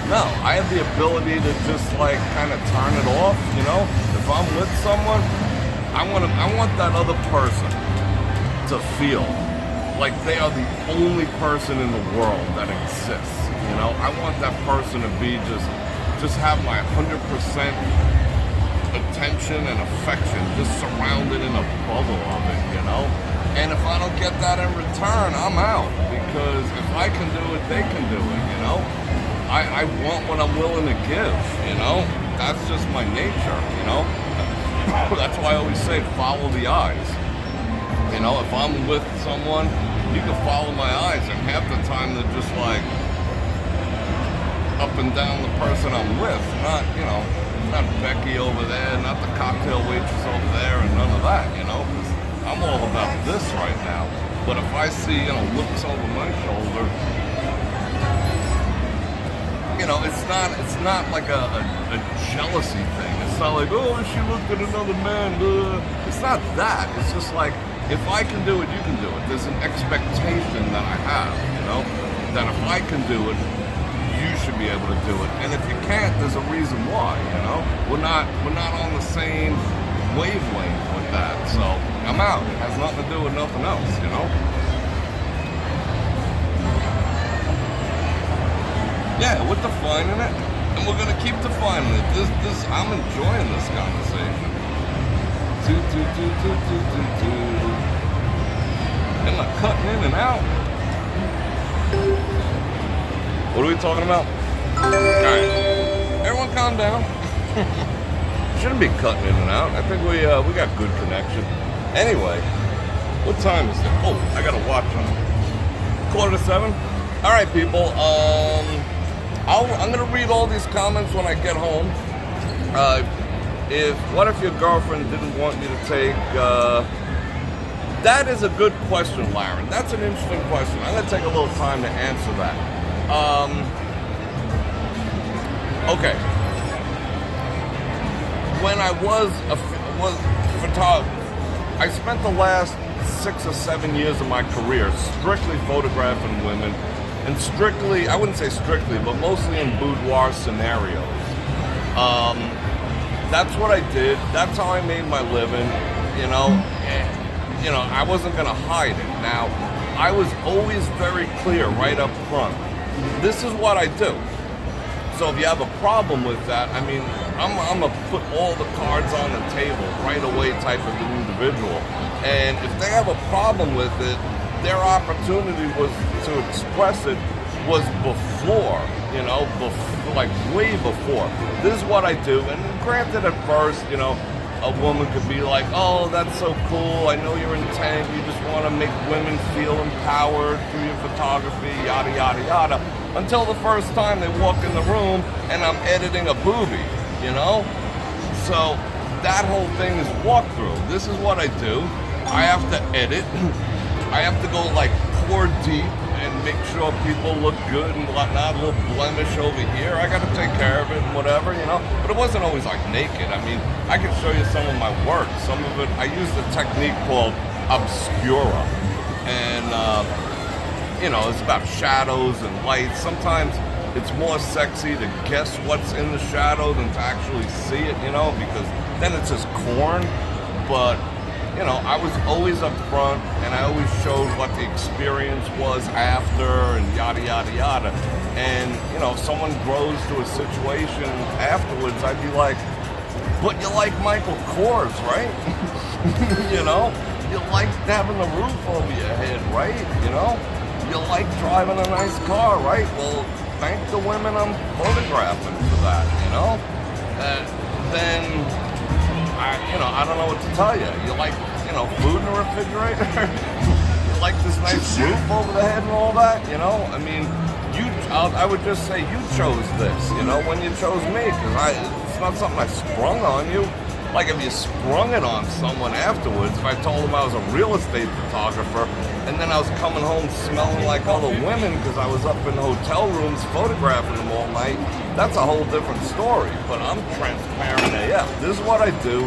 S1: no, I have the ability to just like kind of turn it off, you know? If I'm with someone, I want that other person to feel like they are the only person in the world that exists, you know? I want that person to be just have my 100% attention and affection, just surrounded in a bubble of it, you know? And if I don't get that in return, I'm out, because if I can do it, they can do it, you know? I want what I'm willing to give, you know? That's just my nature, you know? That's why I always say follow the eyes. You know, if I'm with someone, you can follow my eyes, and half the time they're just like up and down the person I'm with. Not, you know, not Becky over there, not the cocktail waitress over there, and none of that, you know? 'Cause I'm all about this right now. But if I see, you know, looks over my shoulder, you know, it's not like a jealousy thing. It's not like, oh, she looked at another man. It's not that. It's just like, if I can do it, you can do it. There's an expectation that I have, you know, that if I can do it, you should be able to do it. And if you can't, there's a reason why, you know. We're not on the same wavelength with that. So I'm out. It has nothing to do with nothing else, you know. Yeah, we're defining it, and we're gonna keep defining it. I'm enjoying this conversation. Am I cutting in and out? What are we talking about? Alright, everyone calm down. Shouldn't be cutting in and out. I think we got good connection. Anyway, what time is it? Oh, I got a watch on. 6:45? Alright, people, I'm gonna read all these comments when I get home. What if your girlfriend didn't want you to take, that is a good question, Laren. That's an interesting question. I'm gonna take a little time to answer that. Okay. When I was a photographer, I spent the last 6 or 7 years of my career strictly photographing women, and strictly, I wouldn't say strictly, but mostly in boudoir scenarios. That's what I did. That's how I made my living, you know. And, you know, I wasn't gonna hide it. Now, I was always very clear right up front. This is what I do. So if you have a problem with that, I mean, I'm gonna put all the cards on the table right away type of an individual. And if they have a problem with it, their opportunity was to express it was before you know, like way before. This is what I do, and granted at first, you know, a woman could be like, oh, that's so cool, I know your intent, you just want to make women feel empowered through your photography, yada, yada, yada, until the first time they walk in the room and I'm editing a boobie, you know? So that whole thing is walkthrough. This is what I do. I have to edit. I have to go like core deep and make sure people look good and whatnot, a little blemish over here. I got to take care of it and whatever, you know. But it wasn't always like naked. I mean, I can show you some of my work. Some of it, I used a technique called obscura. And, you know, it's about shadows and lights. Sometimes it's more sexy to guess what's in the shadow than to actually see it, you know, because then it's just corn. But you know, I was always up front, and I always showed what the experience was after, and yada, yada, yada. And, you know, if someone grows to a situation afterwards, I'd be like, but you like Michael Kors, right? You know? You like having a roof over your head, right? You know? You like driving a nice car, right? Well, thank the women I'm photographing for that, you know? Then... I don't know what to tell you. You like, you know, food in the refrigerator? You like this nice roof over the head and all that, you know? I mean, I would just say you chose this, you know, when you chose me, because it's not something I sprung on you. Like if you sprung it on someone afterwards, if I told them I was a real estate photographer, and then I was coming home smelling like all the women because I was up in hotel rooms photographing them all night, that's a whole different story. But I'm transparent AF. This is what I do.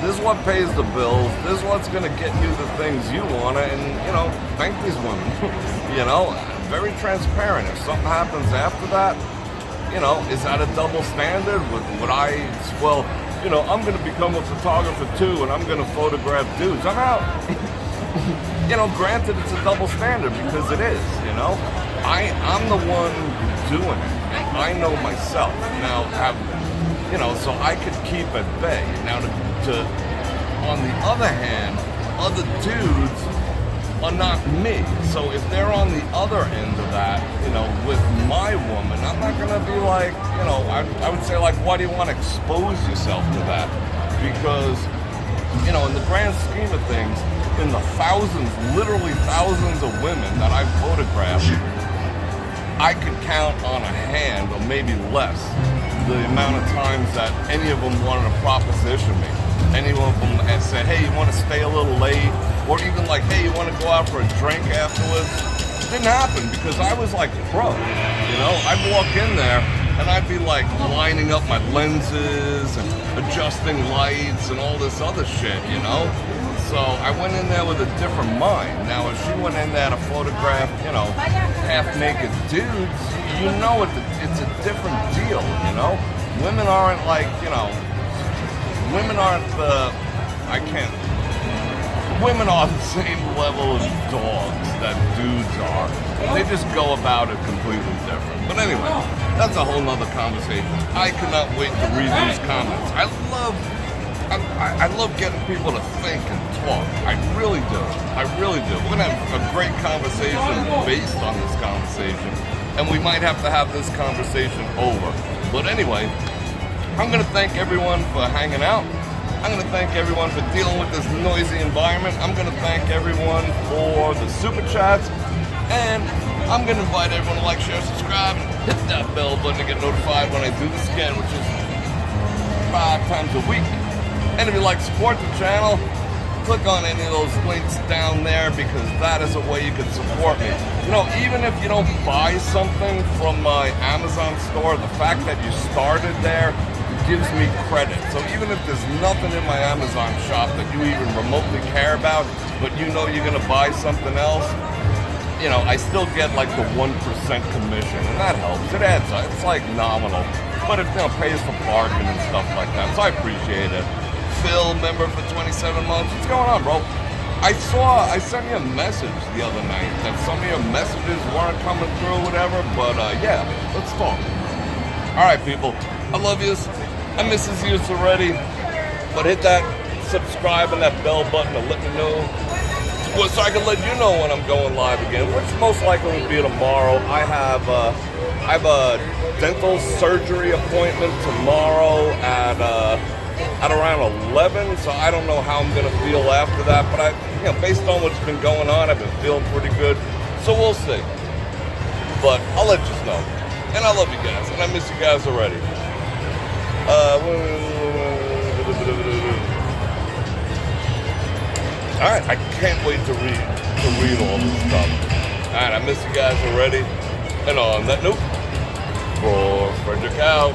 S1: This is what pays the bills. This is what's going to get you the things you want to, and, you know, thank these women. You know, very transparent. If something happens after that, you know, is that a double standard? Would I, well, you know, I'm going to become a photographer too, and I'm going to photograph dudes. I'm out. You know, granted, it's a double standard because it is, you know. I'm the one doing it, and I know myself. Now, you know, so I could keep at bay. Now, on the other hand, other dudes are not me. So if they're on the other end of that, you know, with my woman, I'm not going to be like, you know, I would say like, why do you want to expose yourself to that? Because, you know, in the grand scheme of things, in the thousands, literally thousands of women that I've photographed, I could count on a hand, or maybe less, the amount of times that any of them wanted to proposition me. Any of them had said, hey, you want to stay a little late? Or even like, hey, you want to go out for a drink afterwards? It didn't happen because I was like pro, you know? I'd walk in there and I'd be like lining up my lenses and adjusting lights and all this other shit, you know? So I went in there with a different mind. Now, if she went in there to photograph, you know, half-naked dudes, you know it's a different deal, you know? Women aren't like, you know, women aren't women are the same level of dogs that dudes are. They just go about it completely different. But anyway, that's a whole nother conversation. I cannot wait to read these comments. I love getting people to think and talk. I really do. I really do. We're gonna have a great conversation based on this conversation. And we might have to have this conversation over. But anyway, I'm gonna thank everyone for hanging out. I'm going to thank everyone for dealing with this noisy environment. I'm going to thank everyone for the super chats. And I'm going to invite everyone to like, share, subscribe, and hit that bell button to get notified when I do this again, which is 5 times a week. And if you'd like to support the channel, click on any of those links down there because that is a way you can support me. You know, even if you don't buy something from my Amazon store, the fact that you started there gives me credit. So even if there's nothing in my Amazon shop that you even remotely care about, but you know you're gonna buy something else, you know, I still get like the 1% commission, and that helps. It adds up. It's like nominal, but it, you know, pays for parking and stuff like that. So I appreciate it. Phil, member for 27 months. What's going on, bro? I sent you a message the other night that some of your messages weren't coming through, whatever. But yeah, let's talk. All right, people. I love yous. I misses you already, but hit that subscribe and that bell button to let me know. Well, so I can let you know when I'm going live again, which most likely will be tomorrow. I have a dental surgery appointment tomorrow at around 11, so I don't know how I'm gonna feel after that. But based on what's been going on, I've been feeling pretty good. So we'll see. But I'll let you know. And I love you guys, and I miss you guys already. All right, I can't wait to read all this stuff. All right, I miss you guys already. And on that note, Bror Fredrik out.